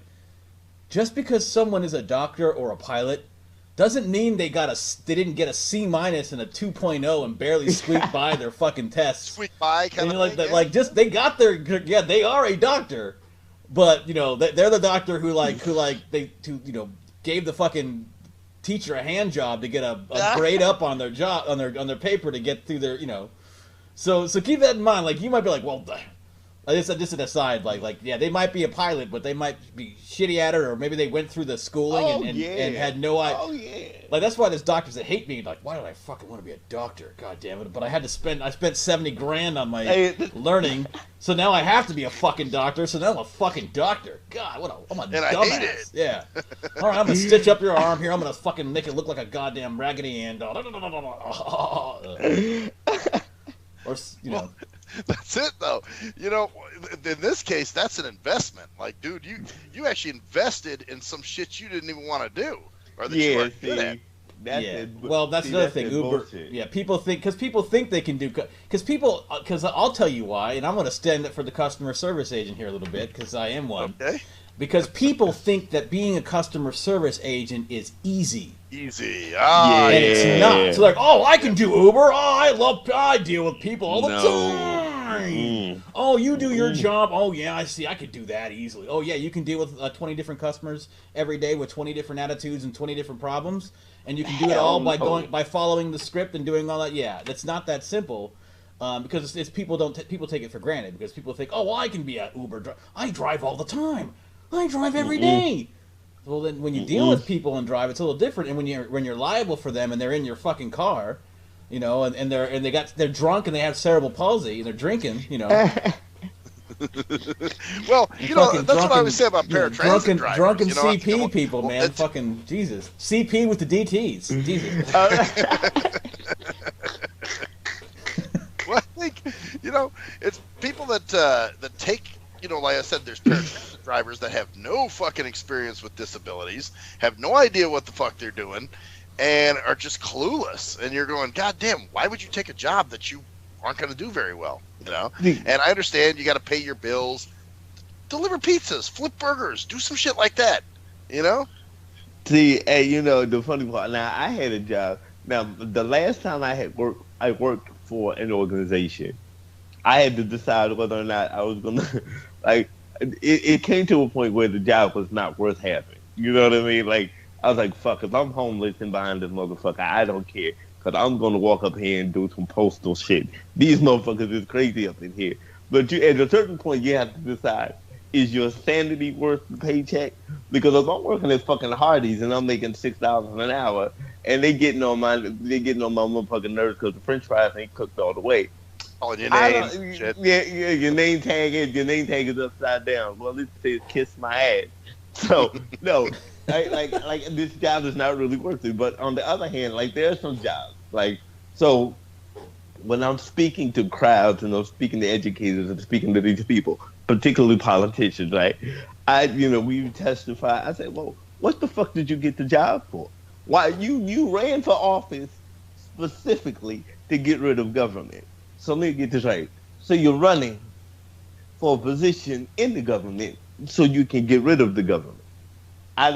just because someone is a doctor or a pilot doesn't mean they didn't get a C- and a 2.0 and barely squeaked by their fucking tests. Squeak by, kind of like thing. Like, just they got their, they are a doctor, but they're the doctor who gave the fucking teacher a hand job to get a grade up on their job on their paper to get through their So keep that in mind. Like, you might be like, well, just an aside, yeah, they might be a pilot, but they might be shitty at it, or maybe they went through the schooling and had no idea. Oh yeah. Like, that's why there's doctors that hate me. Like, why did I fucking want to be a doctor? God damn it! But I spent 70 grand on my learning, so now I have to be a fucking doctor. So now I'm a fucking doctor. God, I'm a dumbass. I hate it. Yeah. All right, I'm gonna stitch up your arm here. I'm gonna fucking make it look like a goddamn Raggedy Ann doll. Or That's it, though. In this case, that's an investment. Like, dude, you actually invested in some shit you didn't even want to do, or that you weren't good at. Well, that's another thing. Uber. Bullshit. Yeah, people think they can do, because I'll tell you why, and I'm going to stand up for the customer service agent here a little bit, because I am one. Okay. Because people think that being a customer service agent is easy. Easy. And it's not. So like, I can do Uber. I deal with people all the time. Oh, you do your job. Oh, yeah, I see. I could do that easily. Oh, yeah, you can deal with 20 different customers every day with 20 different attitudes and 20 different problems, and you can do it all by following the script and doing all that. Yeah, that's not that simple. Because it's people take it for granted, because people think, oh, well, I can be an Uber driver. I drive all the time. I drive every day. Well, then when you deal with people and drive, it's a little different. And when you're liable for them and they're in your fucking car, and they're drunk and they have cerebral palsy and they're drinking, Well, that's what I always say about paratransit drivers. Drunken CP people, man. Fucking Jesus. CP with the DTs. Jesus. Well, I think, it's people that take, like I said, there's paratransit drivers that have no fucking experience with disabilities, have no idea what the fuck they're doing, and are just clueless. And you're going, God damn, why would you take a job that you aren't going to do very well? And I understand you got to pay your bills, deliver pizzas, flip burgers, do some shit like that. See, hey, the funny part. Now, I had a job. Now, the last time I worked for an organization. I had to decide whether or not I was gonna it came to a point where the job was not worth having. You know what I mean? Like, I was like, fuck, if I'm homeless and behind this motherfucker, I don't care. Because I'm going to walk up here and do some postal shit. These motherfuckers is crazy up in here. But at a certain point, you have to decide, is your sanity worth the paycheck? Because if I'm working at fucking Hardee's and I'm making $6 an hour, and they getting on my motherfucking nerves because the French fries ain't cooked all the way. Oh, your name. Yeah, your name tag is upside down. Well, it says kiss my ass. So no, like this job is not really worth it. But on the other hand, like, there are some jobs, so when I'm speaking to crowds and I'm speaking to educators and speaking to these people, particularly politicians, right? We testify. I say, well, what the fuck did you get the job for? Why you ran for office specifically to get rid of government? So let me get this right. So you're running for a position in the government so you can get rid of the government. I'm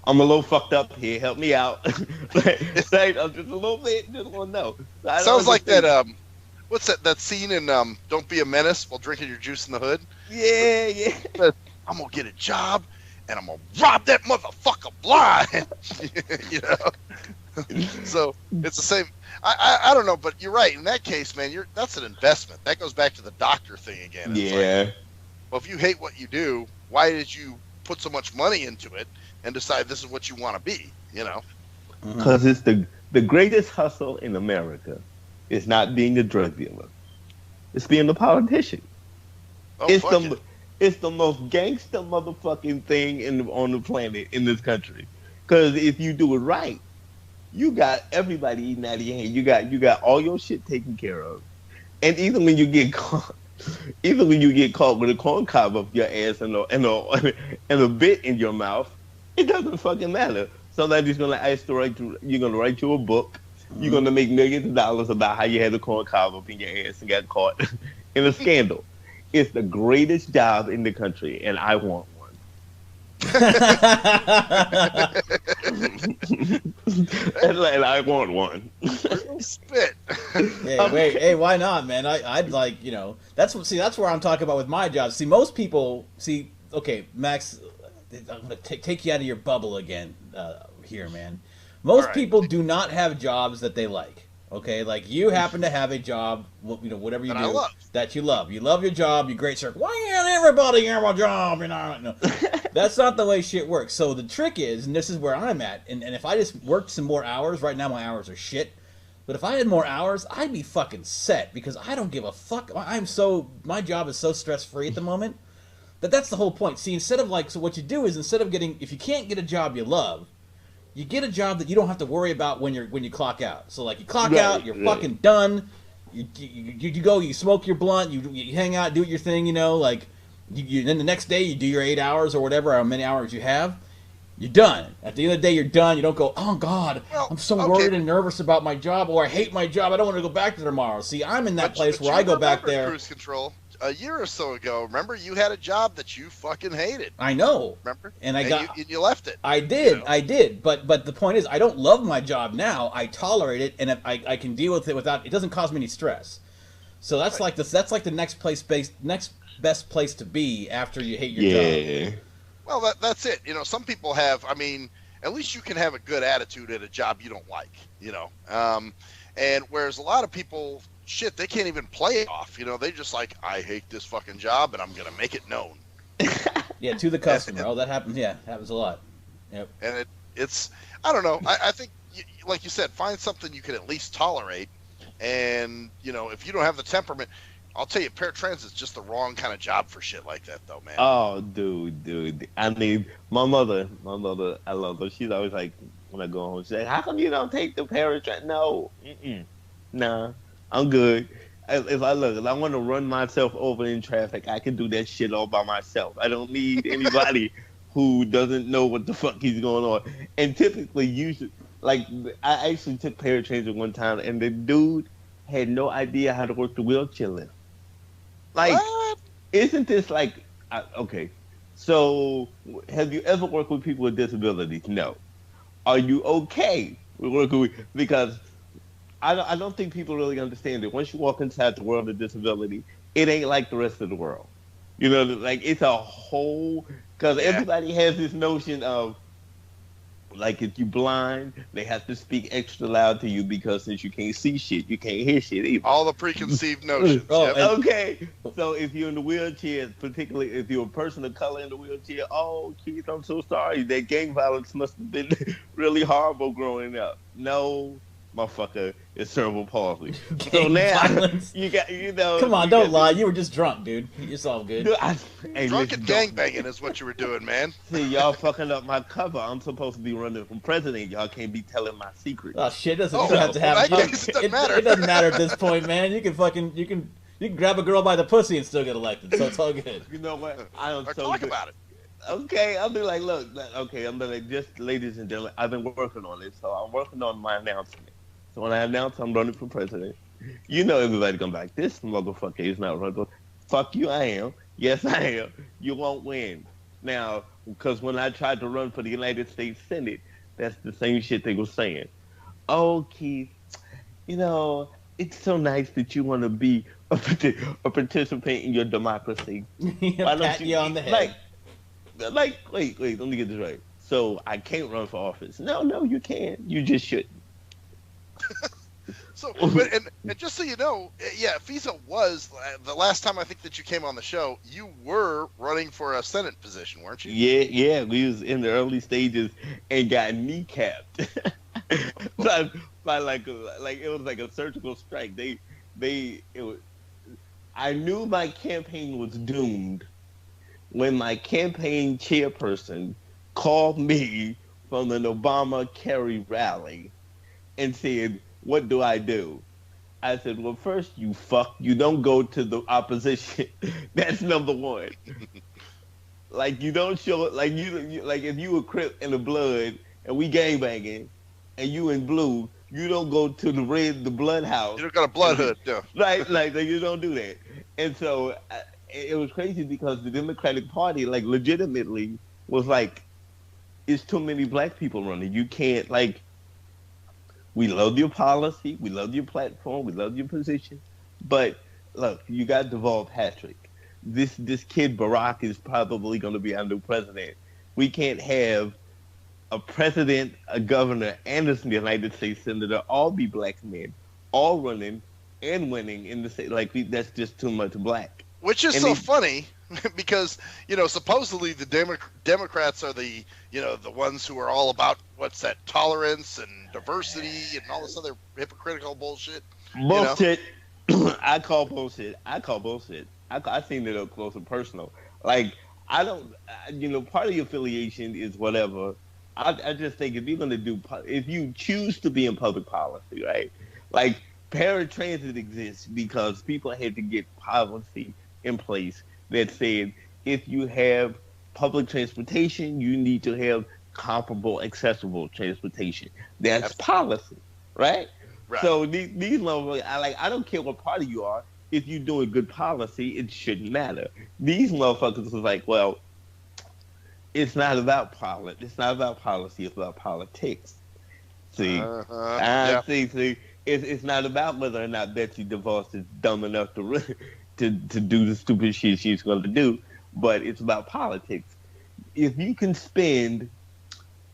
a little fucked up here. Help me out. I'm just a little bit. Just want to know. Sounds like that. What's that scene in Don't Be a Menace while drinking your juice in the hood? Yeah. I'm gonna get a job and I'm gonna rob that motherfucker blind. So it's the same. I don't know, but you're right. In that case, man, that's an investment. That goes back to the doctor thing again. It's Well, if you hate what you do, why did you put so much money into it and decide this is what you want to be? You know, Because it's the greatest hustle in America is not being a drug dealer. It's being a politician. oh It's fuck the it. it's the most gangster motherfucking thing on the planet in this country. Because if you do it right, you got everybody eating out of your hand. You got all your shit taken care of. And even when you get caught, even when you get caught with a corn cob up your ass and a bit in your mouth, it doesn't fucking matter. Somebody's gonna ask to write you. You're gonna write you a book. You're gonna make millions of dollars about how you had a corn cob up in your ass and got caught in a scandal. It's the greatest job in the country, and I want one. and I want one. Spit. Hey, why not, man? I'd like, that's where I'm talking about with my job. See, most people, okay, Max, I'm gonna take you out of your bubble again here, man. Most people do not have jobs that they like. Okay, like you happen to have a job, whatever you do that you love. You love your job. You're great, sir. Why can't everybody have a job? No, that's not the way shit works. So the trick is, and this is where I'm at, and if I just worked some more hours, right now my hours are shit. But if I had more hours, I'd be fucking set because I don't give a fuck. My job is so stress free at the moment that's the whole point. See, so what you do is if you can't get a job you love, you get a job that you don't have to worry about when you clock out. So like you clock out, you're fucking done. You go, you smoke your blunt, you hang out, do your thing, like then the next day you do your 8 hours or whatever, how many hours you have. You're done. At the end of the day, you're done. You don't go, oh God, I'm so worried and nervous about my job, or I hate my job. I don't want to go back there tomorrow. See, I'm in that place where I go back there. Cruise Control. A year or so ago, remember you had a job that you fucking hated. I know. Remember? And you left it. I did. I did. But the point is, I don't love my job now. I tolerate it, and I can deal with it without. It doesn't cause me any stress. So that's like this. That's like the next best place to be after you hate your job. Well, that's it. Some people have. I mean, at least you can have a good attitude at a job you don't like. And whereas a lot of people. Shit, they can't even play it off. They just like, I hate this fucking job, and I'm gonna make it known. Yeah, to the customer. That happens. Yeah, happens a lot. Yep. And it's, I don't know. I think, like you said, find something you can at least tolerate. And if you don't have the temperament, I'll tell you, paratransit's just the wrong kind of job for shit like that, though, man. Oh, dude. I mean, my mother, I love her. She's always like, when I go home, she's like, how come you don't take the paratransit? No, nah. I'm good. If I want to run myself over in traffic, I can do that shit all by myself. I don't need anybody who doesn't know what the fuck is going on. And typically, I actually took paratransit one time, and the dude had no idea how to work the wheelchair lift. Like, what? Isn't this like, okay, so have you ever worked with people with disabilities? No. Are you okay with working with, because I don't think people really understand it. Once you walk inside the world of disability, it ain't like the rest of the world. Like it's a whole, because everybody has this notion of, like, if you blind, they have to speak extra loud to you because since you can't see shit, you can't hear shit either. All the preconceived notions. Okay. So if you're in the wheelchair, particularly if you're a person of color in the wheelchair, oh, Keith, I'm so sorry. That gang violence must have been really horrible growing up. No, motherfucker, it's cerebral palsy. So now violence. You got, Come on, don't lie. You were just drunk, dude. It's all good. Dude, drunken gangbanging is what you were doing, man. See, y'all fucking up my cover. I'm supposed to be running for president. Y'all can't be telling my secrets. Oh shit! You don't have to have. It doesn't matter at this point, man. You can grab a girl by the pussy and still get elected. So it's all good. You know what? I am so talk good. About it. Okay, I'll be like, look. Okay, I'm like, just ladies and gentlemen, I've been working on it, so I'm working on my announcement. So when I announce I'm running for president, everybody come back, this motherfucker is not running. Fuck you, I am. Yes, I am. You won't win. Now, because when I tried to run for the United States Senate, that's the same shit they were saying. Oh, Keith, it's so nice that you want to be a participant in your democracy. Why don't you on the head? Wait, let me get this right. So I can't run for office. No, you can't. You just shouldn't. So, and just so you know, yeah, Fezo was the last time I think that you came on the show. You were running for a Senate position, weren't you? Yeah. We was in the early stages and got kneecapped by like it was like a surgical strike. I knew my campaign was doomed when my campaign chairperson called me from an Obama Kerry rally and said, "What do I do?" I said, "Well, first, you don't go to the opposition. That's number one. Like, you don't show, like, like, if you a Crip in the blood and we gangbanging and you in blue, you don't go to the blood house. You don't got a blood hood, no. Right, like, you don't do that." And so it was crazy because the Democratic Party, like, legitimately was like, it's too many black people running. You can't, like, we love your policy, we love your platform, we love your position, but look, you got Deval Patrick. This kid Barack is probably going to be our new president. We can't have a president, a governor, and a United States senator all be black men, all running and winning in the state. Like, that's just too much black. Which is funny because, supposedly the Democrats are the ones who are all about what's that, tolerance and diversity and all this other hypocritical bullshit. Bullshit. I call bullshit. I seen it up close and personal. Like, I don't, party affiliation is whatever. I just think if you choose to be in public policy, right? Like, paratransit exists because people had to get policy in place that said if you have public transportation, you need to have comparable, accessible transportation. That's policy, right? Right. So these motherfuckers, I don't care what party you are. If you're doing good policy, it shouldn't matter. These motherfuckers was like, well, it's not about policy. It's not about policy. It's about politics. See, yeah. see. It's not about whether or not Betsy DeVos is dumb enough to do the stupid shit she's going to do, but it's about politics. If you can spend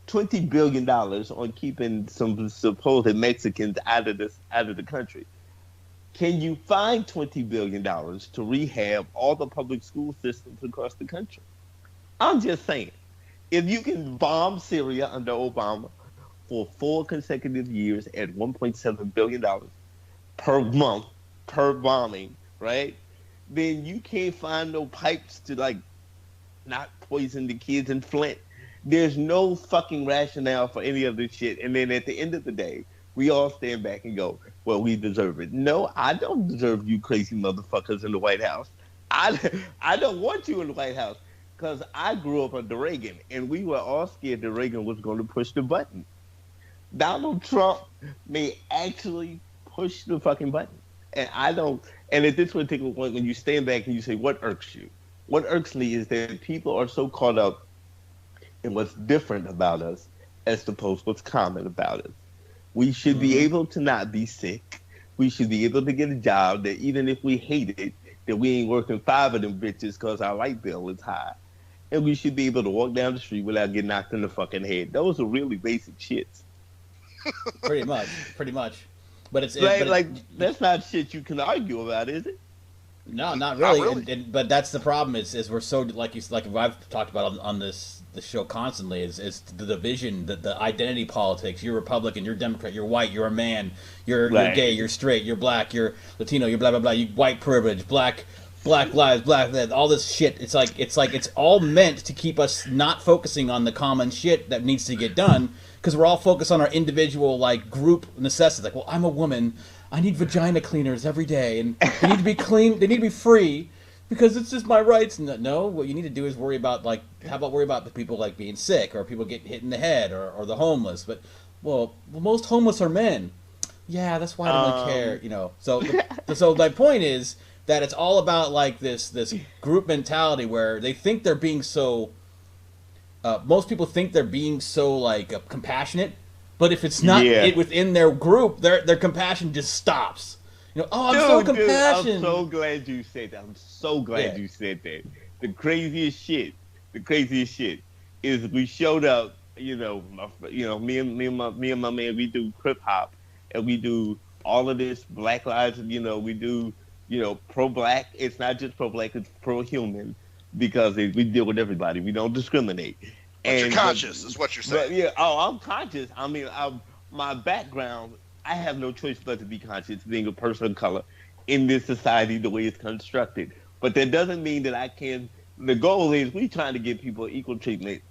$20 billion on keeping some supposed Mexicans out of the country, can you find $20 billion to rehab all the public school systems across the country? I'm just saying, if you can bomb Syria under Obama for 4 consecutive years at $1.7 billion per month per bombing, right? Then you can't find no pipes to, like, not poison the kids in Flint. There's no fucking rationale for any of this shit. And then at the end of the day, we all stand back and go, well, we deserve it. No, I don't deserve you crazy motherfuckers in the White House. I don't want you in the White House because I grew up under Reagan, and we were all scared that Reagan was going to push the button. Donald Trump may actually push the fucking button. And I don't, and at this particular point, when you stand back and you say, what irks you? What irks me is that people are so caught up in what's different about us as opposed to what's common about us. We should be able to not be sick. We should be able to get a job that even if we hate it, that we ain't working 5 of them bitches because our light bill is high. And we should be able to walk down the street without getting knocked in the fucking head. Those are really basic shits. Pretty much. But it's that's not shit you can argue about, is it? No, not really. Not really. But that's the problem. Is we're so like I've talked about on the show constantly. Is the division, the identity politics. You're Republican. You're Democrat. You're white. You're a man. You're gay. You're straight. You're black. You're Latino. You're blah blah blah. You white privilege. Black lives. All this shit. It's like it's all meant to keep us not focusing on the common shit that needs to get done. Because we're all focused on our individual, like, group necessities. Like, well, I'm a woman. I need vagina cleaners every day. And they need to be clean. They need to be free because it's just my rights. No, what you need to do is worry about, like, how about worry about the people, like, being sick or people getting hit in the head or the homeless. But, well, most homeless are men. Yeah, that's why I don't care, So my point is that it's all about, like, this group mentality where they think they're being so... most people think they're being so like compassionate, but if it's not within their group, their compassion just stops. I'm so compassionate. I'm so glad you said that. I'm so glad you said that. The craziest shit is we showed up. Me and my man, we do krip-hop, and we do all of this Black Lives, we do, pro-black. It's not just pro-black, it's pro-human because we deal with everybody. We don't discriminate. But you're conscious, is what you're saying. But yeah, I'm conscious. I mean, my background, I have no choice but to be conscious, being a person of color in this society the way it's constructed. But that doesn't mean that I can. The goal is we trying to give people equal treatment.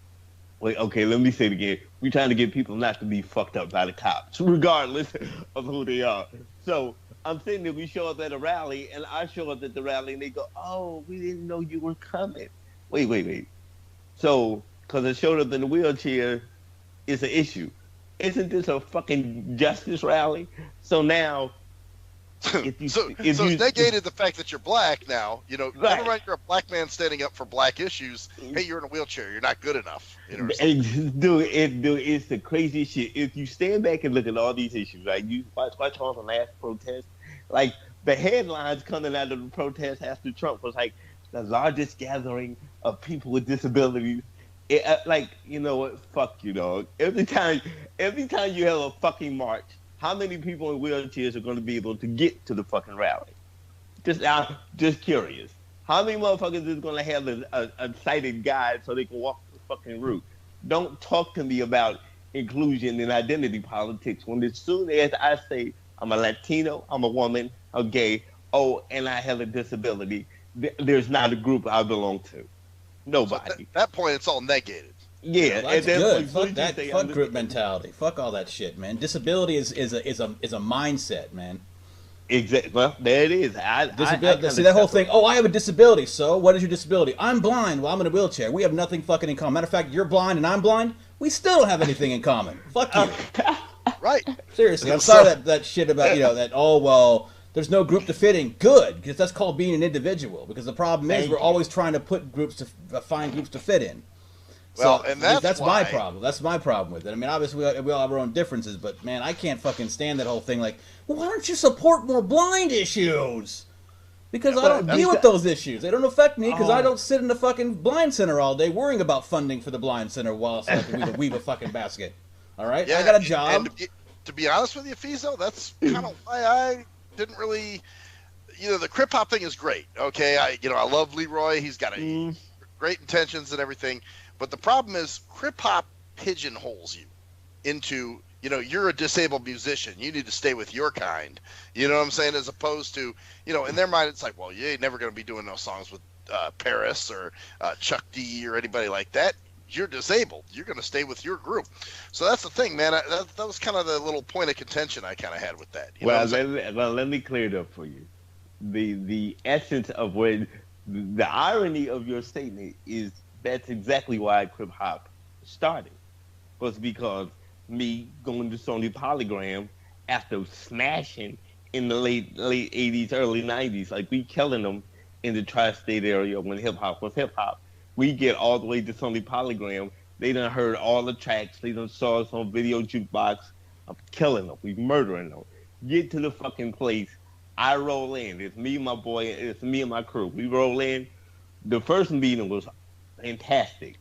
Wait, okay, let me say it again. We trying to get people not to be fucked up by the cops, regardless of who they are. So I'm saying that we show up at a rally, and I show up at the rally, and they go, "Oh, we didn't know you were coming." Wait. So, because I showed up in a wheelchair, it's an issue. Isn't this a fucking justice rally? So now, it's negated the fact that you're black now. Right. Never mind you're a black man standing up for black issues. Hey, you're in a wheelchair. You're not good enough. Dude, it's the crazy shit. If you stand back and look at all these issues, right? You watch all the last protest, like the headlines coming out of the protest after Trump was like the largest gathering of people with disabilities. You know what? Fuck you, dog. Every time you have a fucking march, how many people in wheelchairs are going to be able to get to the fucking rally? Just curious. How many motherfuckers is going to have a sighted guide so they can walk the fucking route? Don't talk to me about inclusion and identity politics when as soon as I say I'm a Latino, I'm a woman, I'm gay, and I have a disability, there's not a group I belong to. Nobody. So at that point, it's all negated. Yeah, well, that's good. Fuck that. Fuck group mentality. Fuck all that shit, man. Disability is a mindset, man. Exactly. Well, there it is. See that whole thing. Oh, I have a disability. So what is your disability? I'm blind. Well, I'm in a wheelchair. We have nothing fucking in common. Matter of fact, you're blind and I'm blind. We still don't have anything in common. Fuck you. Right. Seriously, I'm sorry that shit about that. Oh well, there's no group to fit in. Good, because that's called being an individual. Because the problem is we're always trying to put find groups to fit in. Well, so, and that's my problem. That's my problem with it. I mean, obviously we all have our own differences, but man, I can't fucking stand that whole thing. Like, well, why don't you support more blind issues? Because I don't deal with those issues. They don't affect me because I don't sit in the fucking blind center all day worrying about funding for the blind center while I have to weave a fucking basket. All right, yeah, I got a job. And to be honest with you, Fezo, that's kind of why I didn't really. The krip-hop thing is great. Okay, I love Leroy. He's got great intentions and everything. But the problem is krip-hop pigeonholes you into, you're a disabled musician. You need to stay with your kind. You know what I'm saying? As opposed to, in their mind, it's like, well, you ain't never going to be doing no songs with Paris or Chuck D or anybody like that. You're disabled. You're going to stay with your group. So that's the thing, man. That was kind of the little point of contention I kind of had with that. Let me clear it up for you. The essence of the irony of your statement is that's exactly why krip-hop started, was because me going to Sony Polygram after smashing in the late 80s, early 90s, like we killing them in the tri-state area when hip-hop was hip-hop. We get all the way to Sony Polygram. They done heard all the tracks. They done saw us on Video Jukebox. I'm killing them. We murdering them. Get to the fucking place. I roll in. It's me, my boy. It's me and my crew. We roll in. The first meeting was fantastic.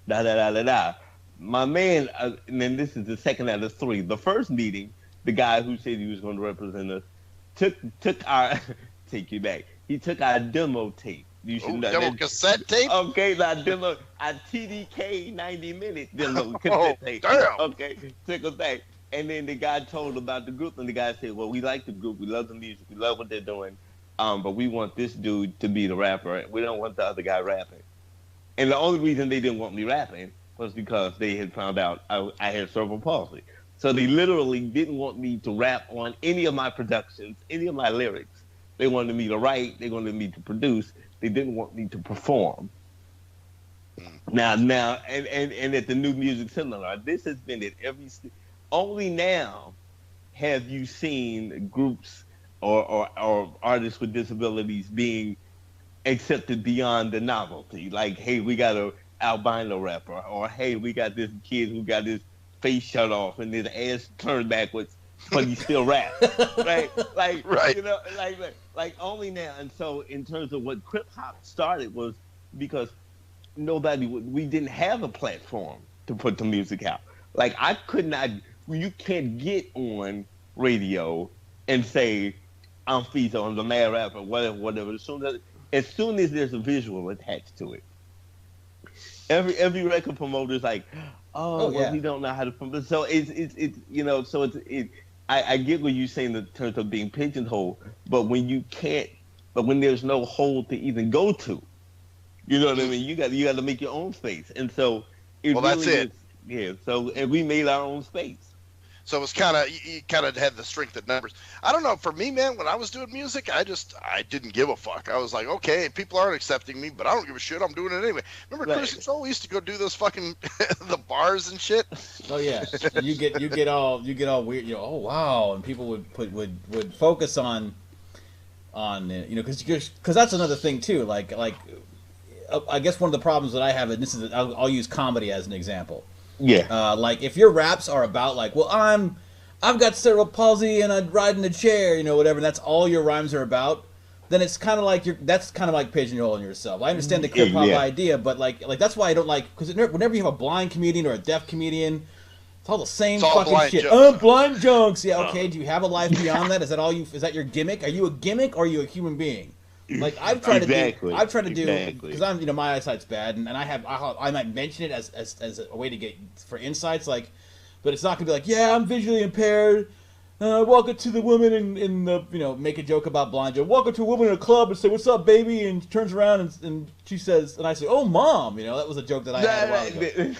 My man, and then this is the second out of three. The first meeting, the guy who said he was going to represent us took our take you back. He took our demo tape. You should know demo cassette tape. Okay, our TDK 90-minute demo cassette tape. Damn. Okay, took us back. And then the guy told about the group, and the guy said, "Well, we like the group. We love the music. We love what they're doing. But we want this dude to be the rapper. We don't want the other guy rapping." And the only reason they didn't want me rapping was because they had found out I had cerebral palsy. So they literally didn't want me to rap on any of my productions, any of my lyrics. They wanted me to write. They wanted me to produce. They didn't want me to perform. Now, and at the New Music Seminar, this has been at every. Only now have you seen groups or artists with disabilities being accepted beyond the novelty. Like, hey, we got a albino rapper, or hey, we got this kid who got his face shut off and his ass turned backwards, but he still raps, right? Like, right. Like only now. And so, in terms of what krip-hop started was because we didn't have a platform to put the music out. Like, I could not. You can't get on radio and say, I'm Fezo, I'm the mad rapper, whatever. As soon as there's a visual attached to it, every record promoter is like, oh, well, yeah. we don't know how to promote. So I get what you're saying in terms of being pigeonholed, but when there's no hole to even go to, you know what I mean? You got to make your own space, and so that's it. Yeah. So and we made our own space. So it was you kind of had the strength of numbers. I don't know. For me, man, when I was doing music, I didn't give a fuck. I was like, okay, people aren't accepting me, but I don't give a shit. I'm doing it anyway. Remember, Cruise Control? We used to go do those fucking the bars and shit. Oh yeah, you get all weird. You know, oh wow, and people would focus on because that's another thing too. Like I guess one of the problems that I have, and this is I'll use comedy as an example. Yeah. Like if your raps are about like, well, I've got cerebral palsy and I ride in a chair, whatever, and that's all your rhymes are about, then it's kind of like that's kind of like pigeonholing yourself. I understand the krip-hop idea, but like that's why I don't like, because whenever you have a blind comedian or a deaf comedian, it's all the same fucking shit. Jokes. Blind jokes. Yeah, okay. Do you have a life beyond that? Is that all you? Is that your gimmick? Are you a gimmick or are you a human being? Like I've tried to do because I'm my eyesight's bad and I might mention it as a way to get for insights, like, but it's not gonna be like, yeah, I'm visually impaired. Walk up to the woman in the make a joke about blind Joe. Walk up to a woman in a club and say, "What's up, baby?" And she turns around and she says, and I say, "Oh, mom," that was a joke that I had a while ago.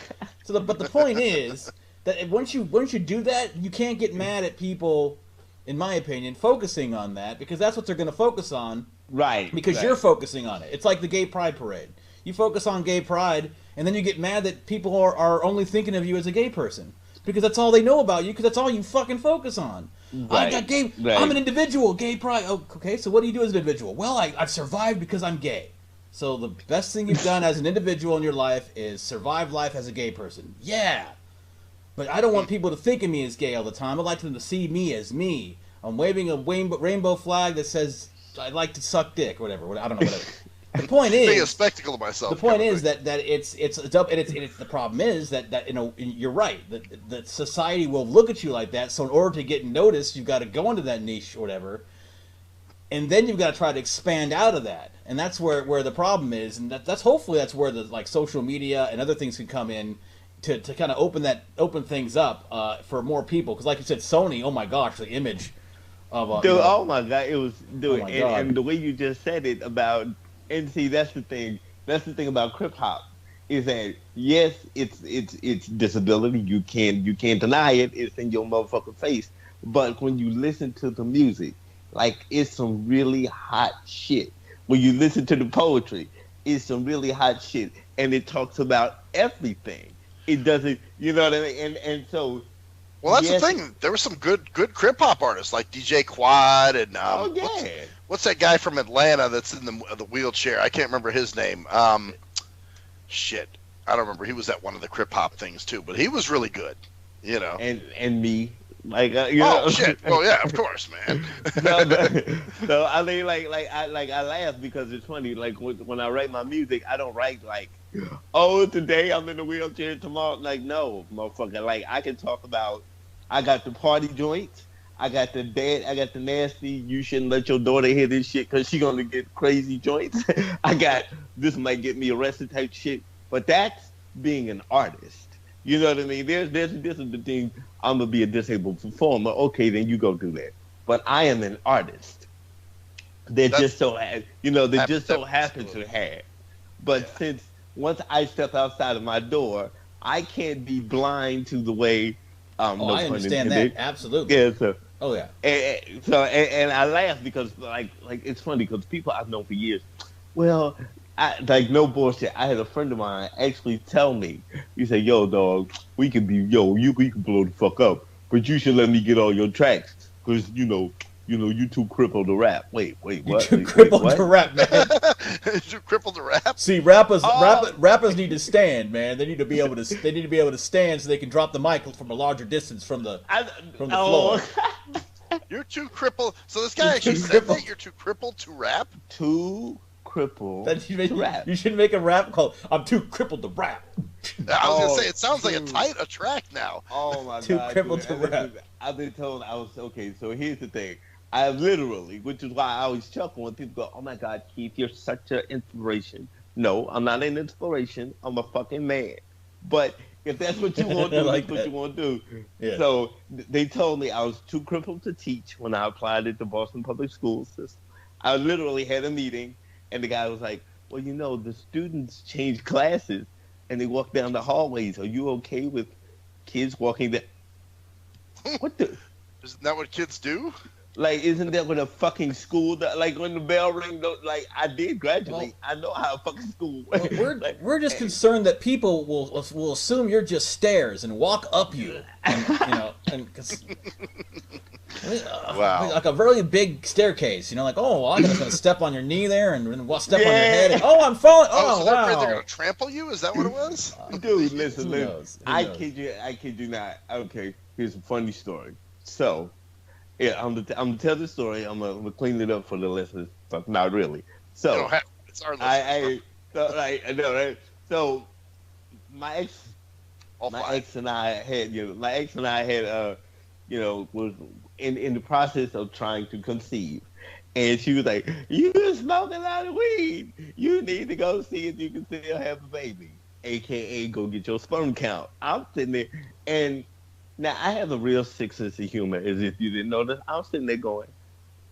But the point is that once you do that, you can't get mad at people, in my opinion, focusing on that, because that's what they're gonna focus on. Right. Because you're focusing on it. It's like the gay pride parade. You focus on gay pride, and then you get mad that people are only thinking of you as a gay person. Because that's all they know about you, because that's all you fucking focus on. Right. I got gay. Right. I'm an individual, gay pride. Oh, okay, so what do you do as an individual? Well, I've survived because I'm gay. So the best thing you've done as an individual in your life is survive life as a gay person. Yeah. But I don't want people to think of me as gay all the time. I'd like them to see me as me. I'm waving a rainbow flag that says, I like to suck dick, or whatever. I don't know, whatever. The point is, making a spectacle of myself. The point is that it's the problem is that you're right. That society will look at you like that. So in order to get noticed, you've got to go into that niche or whatever, and then you've got to try to expand out of that. And that's where the problem is. And that's hopefully that's where the social media and other things can come in to kind of open things up for more people. Because like you said, Sony. Oh my gosh, the image. Oh my god, it was Oh and the way you just said it about, and see, that's the thing about krip-hop, is that yes, it's disability, you can't deny it, it's in your motherfucking face, but when you listen to the music, like, it's some really hot shit. When you listen to the poetry, it's some really hot shit, and it talks about everything. It doesn't, you know what I mean? And so. Well, that's the thing. There were some good krip-hop artists like DJ Quad and what's that guy from Atlanta that's in the wheelchair? I can't remember his name. Shit, I don't remember. He was at one of the krip-hop things too, but he was really good. And me, like shit. Well, yeah, of course, man. So I mean, I laugh because it's funny. Like when I write my music, I don't write like, oh, today I'm in the wheelchair, tomorrow. Like, no, motherfucker. Like, I can talk about. I got the party joints. I got the nasty, you shouldn't let your daughter hear this shit because she's going to get crazy joints. I got, this might get me arrested type shit. But that's being an artist. You know what I mean? This is the thing, I'm going to be a disabled performer. Okay, then you go do that. But I am an artist. That just so happens to have. But since once I step outside of my door, I can't be blind to the way. I understand that absolutely. Yeah. So. Oh yeah. And I laugh because like it's funny because people I've known for years. Well, no bullshit. I had a friend of mine actually tell me. He said, "Yo, dog, we can blow the fuck up, but you should let me get all your tracks because you too crippled to rap." Wait, what? You too crippled to rap, man. You too crippled to rap. See, rappers need to stand, man. They need to be able to stand so they can drop the mic from a larger distance from the floor. You're too crippled. So this guy actually said that you're too crippled to rap. Too crippled to rap. You should make a rap called "I'm too crippled to rap." I was gonna say it sounds like a track now. Oh my Too god! crippled to rap. I've been told I was okay. So here's the thing. I literally, which is why I always chuckle when people go, "Oh my God, Keith, you're such an inspiration." No, I'm not an inspiration. I'm a fucking man. But if that's what you want to do, that's what you want to do. Yeah. So they told me I was too crippled to teach when I applied at the Boston Public School system. I literally had a meeting, and the guy was like, "Well, you know, the students change classes, and they walk down the hallways. Are you okay with kids walking down?" What the? Isn't that what kids do? Like, isn't that what a fucking school does? Like, when the bell rings, like, I did graduate. I know how a fucking school works. Well, we're just concerned that people will assume you're just stairs and walk up you. And, cause, wow. Like a really big staircase, like, oh, well, I'm just going to step on your knee there and step on your head. And, oh, I'm falling. Oh, so wow. They're going to trample you? Is that what it was? Dude, listen. Who knows? I kid you not. Okay, here's a funny story. So, yeah, I'm gonna tell the story. I'm gonna clean it up for the listeners. But not really. So it's our listeners. I know, right? So my ex and I had was in the process of trying to conceive, and she was like, "You smoking a lot of weed. You need to go see if you can still have a baby, aka go get your sperm count." I'm sitting there, and now, I have a real sick sense of humor, as if you didn't notice. I'm sitting there going,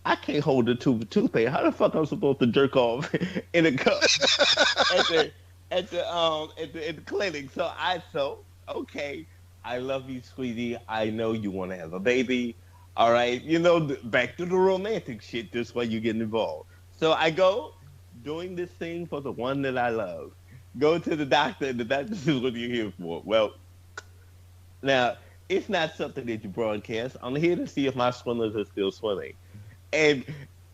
I can't hold a tube of toothpaste. How the fuck am I supposed to jerk off in a cup at the clinic? So okay, I love you, sweetie. I know you want to have a baby. All right, back to the romantic shit. This way you're getting involved. So I go doing this thing for the one that I love. Go to the doctor, and the doctor says, "What are you here for?" Well, now, it's not something that you broadcast. I'm here to see if my swimmers are still swimming. And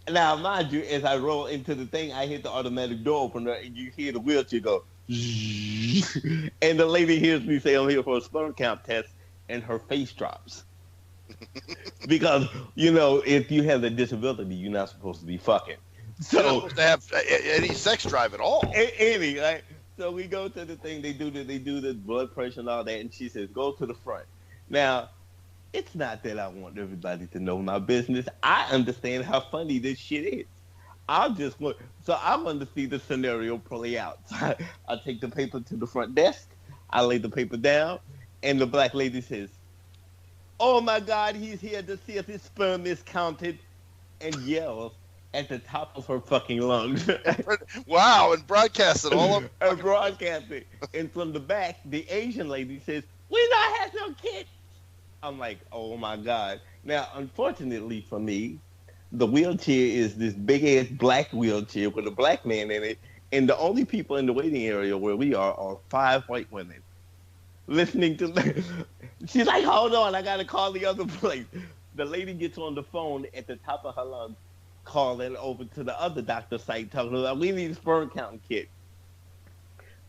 now, mind you, as I roll into the thing, I hit the automatic door opener, and you hear the wheelchair go, and the lady hears me say, "I'm here for a sperm count test," and her face drops. Because, if you have a disability, you're not supposed to be fucking. So, you're not supposed to have any sex drive at all. Any, right? So we go to the thing, they do the blood pressure and all that, and she says, "Go to the front." Now, it's not that I want everybody to know my business. I understand how funny this shit is. I'm going to see the scenario play out. So I take the paper to the front desk, I lay the paper down, and the black lady says, "Oh my God, he's here to see if his sperm is counted," and yells at the top of her fucking lungs. Wow, and broadcast it all over. And broadcast it. And from the back, the Asian lady says, "We not have no kids." I'm like, oh my God. Now, unfortunately for me, the wheelchair is this big-ass black wheelchair with a black man in it, and the only people in the waiting area where we are 5 white women. Listening to she's like, "Hold on, I got to call the other place." The lady gets on the phone at the top of her lungs, calling over to the other doctor site, talking about, "We need a sperm counting kit."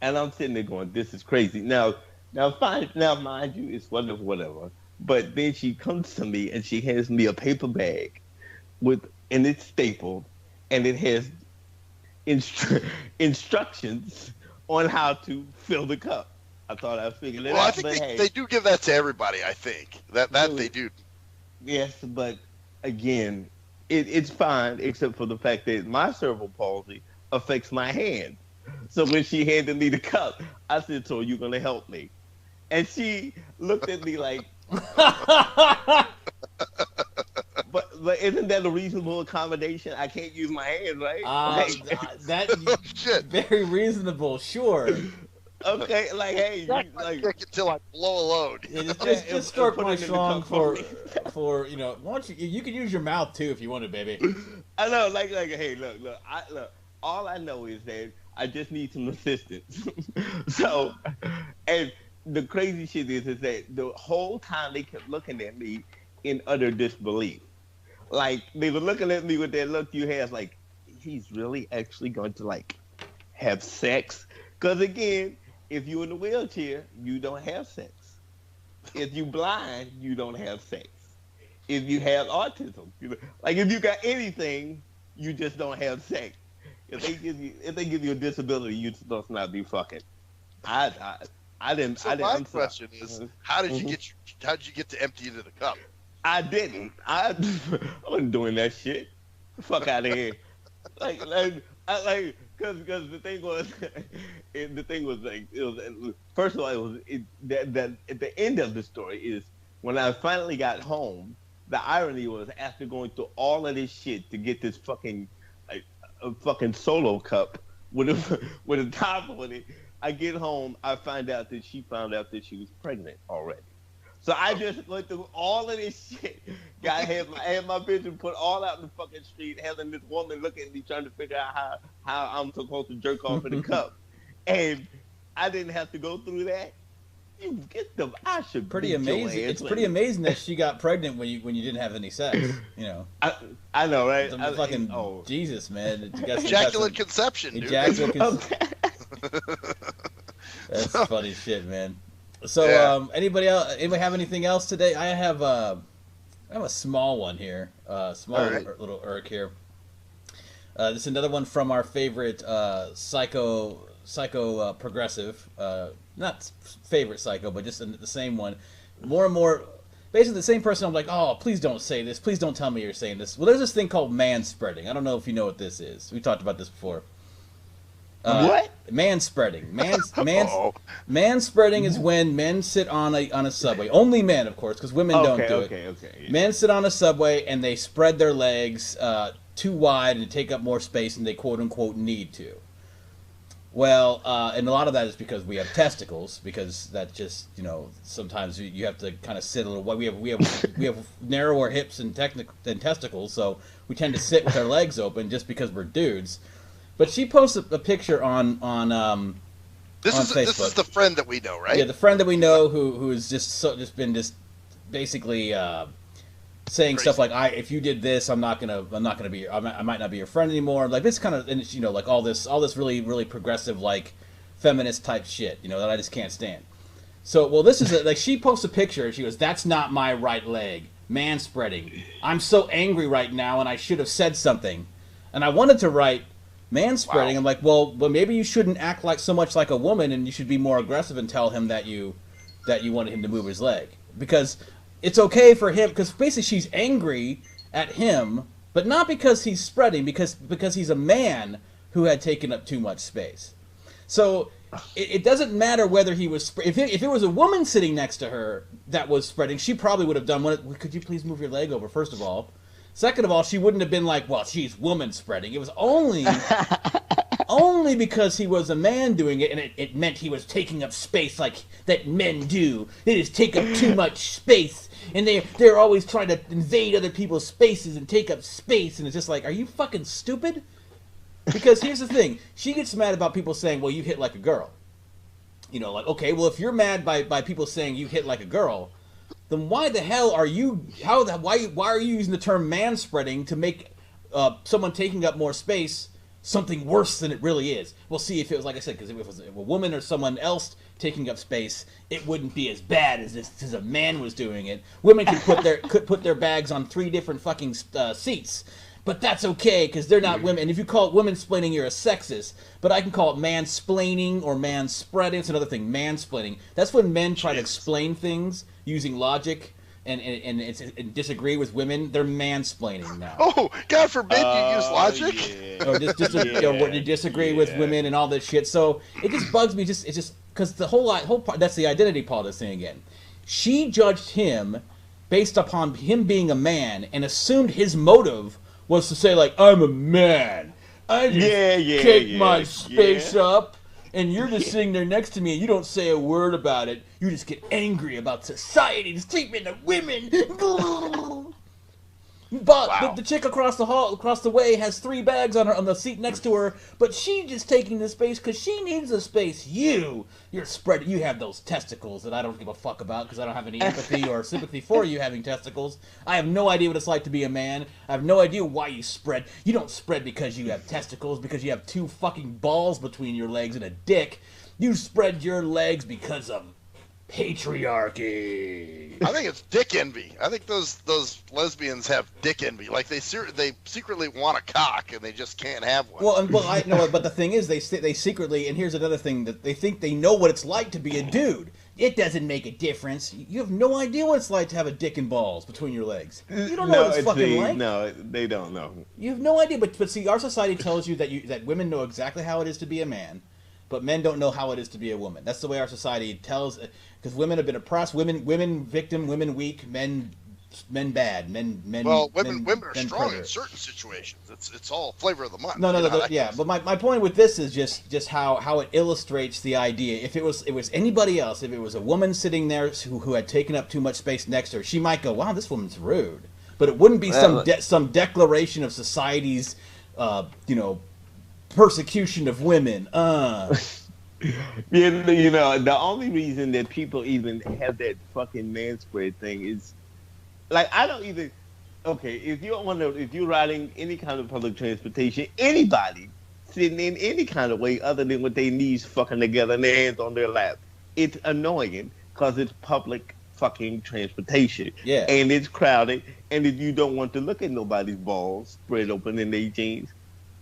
And I'm sitting there going, this is crazy. Now, mind you, it's whatever. But then she comes to me and she hands me a paper bag and it's stapled, and it has instructions on how to fill the cup. I thought I figured it out. Well, I think they do give that to everybody. I think that they do. Yes, but again, it's fine, except for the fact that my cerebral palsy affects my hand. So when she handed me the cup, I said, "So are you going to help me?" And she looked at me like, but isn't that a reasonable accommodation? I can't use my hand, right? That's very reasonable, sure. Okay, like, hey, until I blow a load. Just stroke my schlong for why don't you can use your mouth too if you want to, baby. I know, like, hey, look, all I know is that I just need some assistance. So, and the crazy shit is that the whole time they kept looking at me in utter disbelief. Like, they were looking at me with that look you have, like, he's really actually going to, like, have sex? Because, again, if you're in a wheelchair, you don't have sex. If you blind, you don't have sex. If you have autism, like, if you got anything, you just don't have sex. if they give you a disability, you supposed to not be fucking. I didn't. So my question is, how did you get to empty into the cup? I didn't. I wasn't doing that shit. Fuck out of here. Because the thing was, first of all, that at the end of the story is when I finally got home. The irony was after going through all of this shit to get this fucking a fucking solo cup with a top on it. I get home, I find out that she found out that she was pregnant already. So I just went through all of this shit. I had my vision put all out in the fucking street, having this woman look at me trying to figure out how I'm supposed to jerk off in the cup. And I didn't have to go through that. You get them. I should. Pretty amazing. It's pretty amazing that she got pregnant when you didn't have any sex. You know. I know, right? Jesus, man. Ejaculate conception, dude. That's funny shit, man. So, anybody else? Anybody have anything else today? I have a small one here. Little irk here. This is another one from our favorite psycho progressive. Not favorite psycho, but just the same one. More and more, basically the same person. I'm like, oh, please don't say this. Please don't tell me you're saying this. Well, there's this thing called manspreading. I don't know if you know what this is. We talked about this before. What? Manspreading. Manspreading is when men sit on a subway. Only men, of course, because women don't do it. Yeah. Men sit on a subway and they spread their legs too wide and take up more space than they quote unquote need to. Well, and a lot of that is because we have testicles, because that's just, sometimes you have to kind of sit a little. We have narrower hips and testicles, so we tend to sit with our legs open just because we're dudes. But she posted a picture on Facebook. This is the friend that we know, right? Yeah, the friend that we know who has just been basically saying crazy stuff like, if you did this, I might not be your friend anymore. Like this kind of, and it's, like all this really, really progressive, like feminist type shit, that I just can't stand. So, well, this is like, she posts a picture and she goes, "That's not my right leg. Manspreading. I'm so angry right now and I should have said something." And I wanted to write manspreading. Wow. I'm like, well, maybe you shouldn't act like so much like a woman, and you should be more aggressive and tell him that you wanted him to move his leg, because it's okay for him, because basically she's angry at him, but not because he's spreading, because he's a man who had taken up too much space. So it doesn't matter whether he was if it was a woman sitting next to her that was spreading, she probably would have done one. Could you please move your leg over? First of all. Second of all, she wouldn't have been like, well, she's woman spreading. It was only because he was a man doing it, and it meant he was taking up space like that men do. They just take up too much space, and they're always trying to invade other people's spaces and take up space, and it's just like, are you fucking stupid? Because here's the thing. She gets mad about people saying, well, you hit like a girl. Like, okay, well, if you're mad by people saying you hit like a girl, then why the hell are you? Why are you using the term manspreading to make someone taking up more space something worse than it really is? We'll see if it was, like I said, because if it was a woman or someone else taking up space, it wouldn't be as bad as if a man was doing it. Women could put their bags on 3 different fucking seats. But that's okay, because they're not women. And if you call it women-splaining, you're a sexist. But I can call it mansplaining or manspreading. It's another thing, mansplaining. That's when men try to explain things using logic and disagree with women. They're mansplaining now. Oh, God forbid you use logic. Yeah. Or you disagree with women and all this shit. So it just bugs me. It's just because the whole part, that's the identity politics thing again. She judged him based upon him being a man and assumed his motive was to say, like, I'm a man. I just take my space up, and you're just sitting there next to me, and you don't say a word about it. You just get angry about society's treatment of women. But the chick across the way, has 3 bags on the seat next to her, but she's just taking the space because she needs the space. You're spread. You have those testicles that I don't give a fuck about because I don't have any empathy or sympathy for you having testicles. I have no idea what it's like to be a man. I have no idea why you spread. You don't spread because you have testicles, because you have 2 fucking balls between your legs and a dick. You spread your legs because of Patriarchy. I think it's dick envy. I think those lesbians have dick envy. Like they secretly want a cock and they just can't have one. Well, I know, but the thing is, they secretly, and here's another thing, that they think they know what it's like to be a dude. It doesn't make a difference. You have no idea what it's like to have a dick and balls between your legs. You don't know what it's fucking like. No, they don't know. You have no idea. But see, our society tells you that women know exactly how it is to be a man, but men don't know how it is to be a woman. That's the way our society tells. Because women have been oppressed. Women victim. Women weak. Men bad. Men. Well, women are strong predator. in certain situations. It's all flavor of the month. No, yeah. But my point with this is just how it illustrates the idea. If it was anybody else, if it was a woman sitting there who had taken up too much space next to her, she might go, "Wow, this woman's rude." But it wouldn't be some declaration of society's, persecution of women. The only reason that people even have that fucking man spread thing is, like, I don't even. Okay, if you're riding any kind of public transportation, anybody sitting in any kind of way other than with their knees fucking together and their hands on their lap, it's annoying because it's public fucking transportation. Yeah. And it's crowded, and if you don't want to look at nobody's balls spread open in their jeans,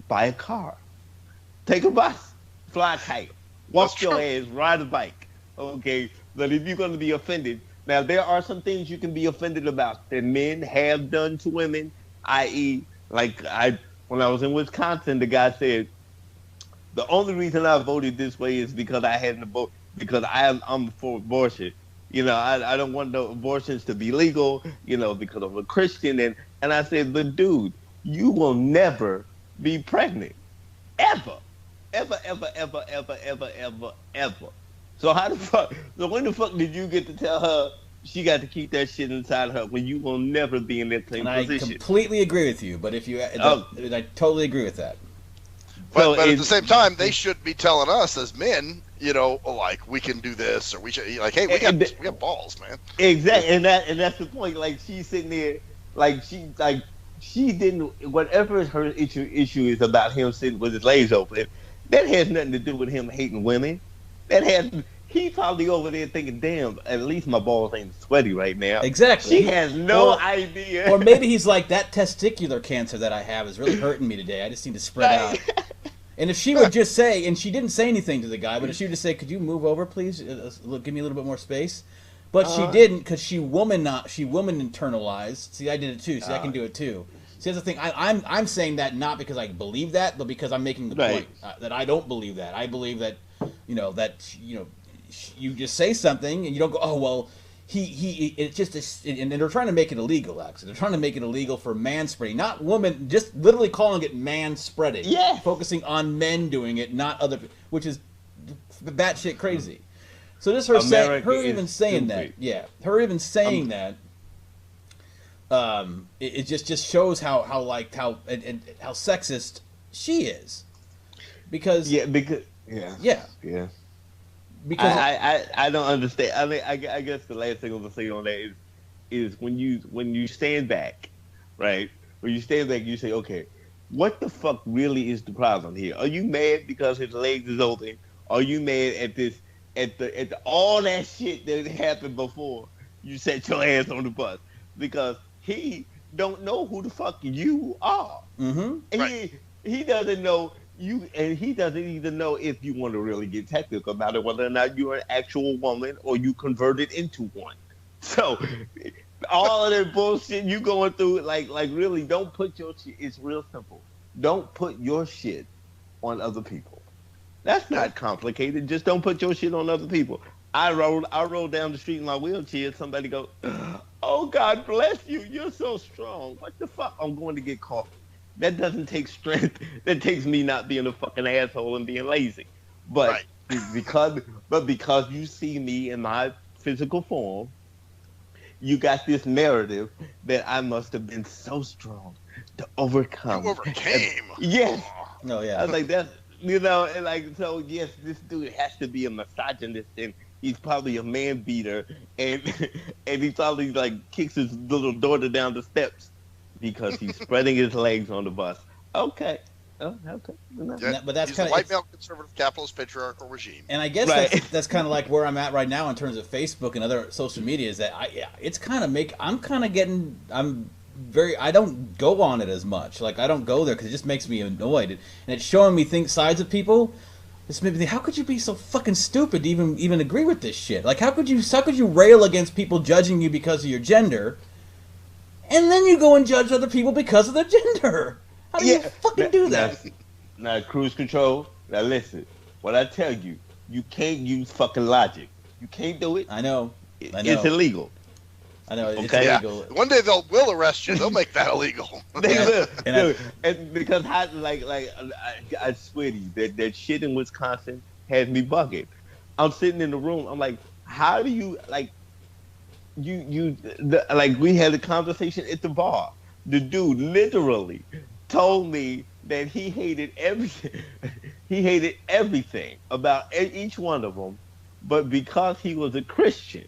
buy a car, take a bus, fly a kite. Walk your ass, ride a bike, okay? But if you're going to be offended, now there are some things you can be offended about that men have done to women, i.e., when I was in Wisconsin, the guy said, the only reason I voted this way is because I had to vote, because I'm for abortion. I don't want no abortions to be legal, because I'm a Christian. And I said, but dude, you will never be pregnant, ever. Ever. So when the fuck did you get to tell her she got to keep that shit inside her when you will never be in that same position? I completely agree with you, but I totally agree with that. But at the same time, they should be telling us as men, like, we can do this, or we should, like, hey, we got balls, man. Exactly, and that's the point. Like, she's sitting there, she didn't, whatever her issue is about him sitting with his legs open, that has nothing to do with him hating women. He's probably over there thinking, damn, at least my balls ain't sweaty right now. Exactly. She has no idea. Or maybe he's like, that testicular cancer that I have is really hurting me today. I just need to spread out. And if she would just say, and she didn't say anything to the guy, but if she would just say, could you move over, please? Give me a little bit more space. But she didn't, because she woman internalized. See, I did it too. See, I can do it too. See, that's the thing. I'm saying that not because I believe that, but because I'm making the point that I don't believe that. I believe that, you just say something and you don't go, oh well, it's just and they're trying to make it illegal. Actually, they're trying to make it illegal for man spreading, not woman. Just literally calling it man spreading. Yeah, focusing on men doing it, not other, which is batshit crazy. So just her saying that. Yeah, her even saying that. It just shows how sexist she is, because because I don't understand. I mean, I guess the last thing I'm gonna say on that is when you stand back, right? When you stand back, you say, okay, what the fuck really is the problem here? Are you mad because his legs is open? Are you mad at the all that shit that happened before you set your ass on the bus? Because he don't know who the fuck you are. Mm-hmm. And he doesn't know you, and he doesn't even know, if you want to really get technical about it, whether or not you're an actual woman or you converted into one. So all of that bullshit you going through, like really, don't put your shit. It's real simple. Don't put your shit on other people. That's not complicated. Just don't put your shit on other people. I rolled down the street in my wheelchair. Somebody goes, "Oh, God bless you. You're so strong." What the fuck? I'm going to get coffee. That doesn't take strength. That takes me not being a fucking asshole and being lazy. But because you see me in my physical form, you got this narrative that I must have been so strong to overcome. You overcame. Yes. No, yeah. I was like, that's, and like, so yes, this dude has to be a misogynist, and he's probably a man beater, and he probably like kicks his little daughter down the steps because he's spreading his legs on the bus. Okay. Oh, okay. No. Yeah, but that's he's kind a of white male conservative capitalist patriarchal regime. And I guess Right. that's kind of like where I'm at right now in terms of Facebook and other social media. Is that it's kind of I don't go on it as much. Like I don't go there because it just makes me annoyed, and it's showing me sides of people. This made me think, how could you be so fucking stupid to even agree with this shit? Like how could you rail against people judging you because of your gender, and then you go and judge other people because of their gender? How do you fucking do that? Now, cruise control. Now, listen. What I tell you, you can't use fucking logic. You can't do it. I know. It's illegal. I know. It's Okay. illegal. Yeah. One day will arrest you. They'll make that illegal. They will. And And because I swear to you, that shit in Wisconsin has me bugging. I'm sitting in the room. I'm like, how do you like? We had a conversation at the bar. The dude literally told me that he hated everything. He hated everything about each one of them, but because he was a Christian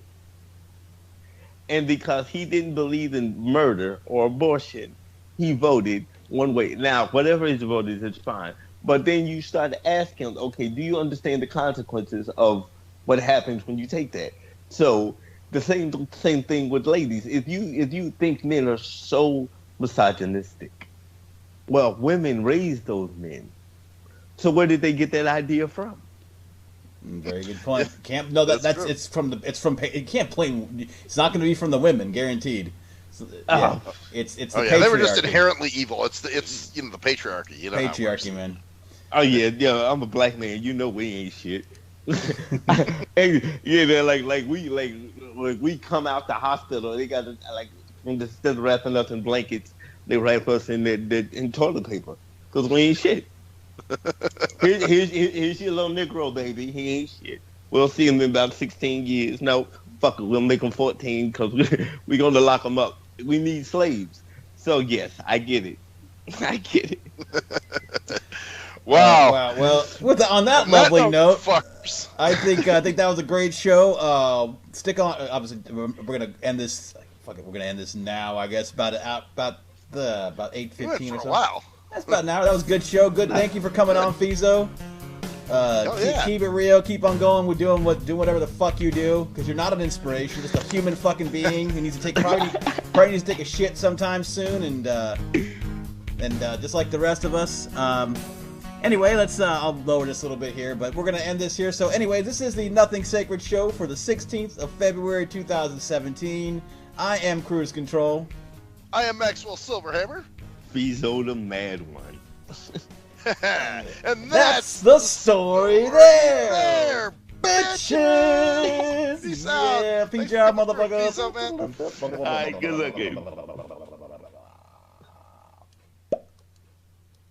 and because he didn't believe in murder or abortion, he voted one way. Now, whatever his vote is, it's fine. But then you start to ask him, okay, do you understand the consequences of what happens when you take that? So the same thing with ladies. If you think men are so misogynistic, well, women raised those men. So where did they get that idea from? Very good point. Can't no that that's true. it can't blame. It's not going to be from the women, guaranteed. So, yeah, it's the patriarchy. They were just inherently evil. It's the patriarchy. You know, patriarchy, man. Oh yeah, I'm a black man. You know we ain't shit. And, yeah, like we come out the hospital, they got instead of wrapping us in blankets, they wrap us in toilet paper because we ain't shit. Here's your little Negro baby. He ain't shit. We'll see him in about 16 years. No, fuck it. We'll make him 14 because we're going to lock him up. We need slaves. So, yes, I get it. I get it. Wow. Wow. Well, on that lovely note, fuckers. I think that was a great show. Stick on. Obviously, we're gonna end this. Fuck it, we're gonna end this now. I guess about 8:15 or For a something. while. That's about an hour. That was a good show. Good. Thank you for coming on, Fezo. Keep it real. Keep on going. We're doing whatever the fuck you do, because you're not an inspiration. You're just a human fucking being who needs to probably needs to take a shit sometime soon, and just like the rest of us. Anyway, I'll lower this a little bit here, but we're gonna end this here. So anyway, this is the Nothing Sacred show for the 16th of February 2017. I am Cruise Control. I am Maxwell Silverhammer. Fezo the Mad One. And That's the story there, bitches. Peace out. Yeah, peace Thanks out, for coming through, motherfucker. Fezo, man. All right, good looking.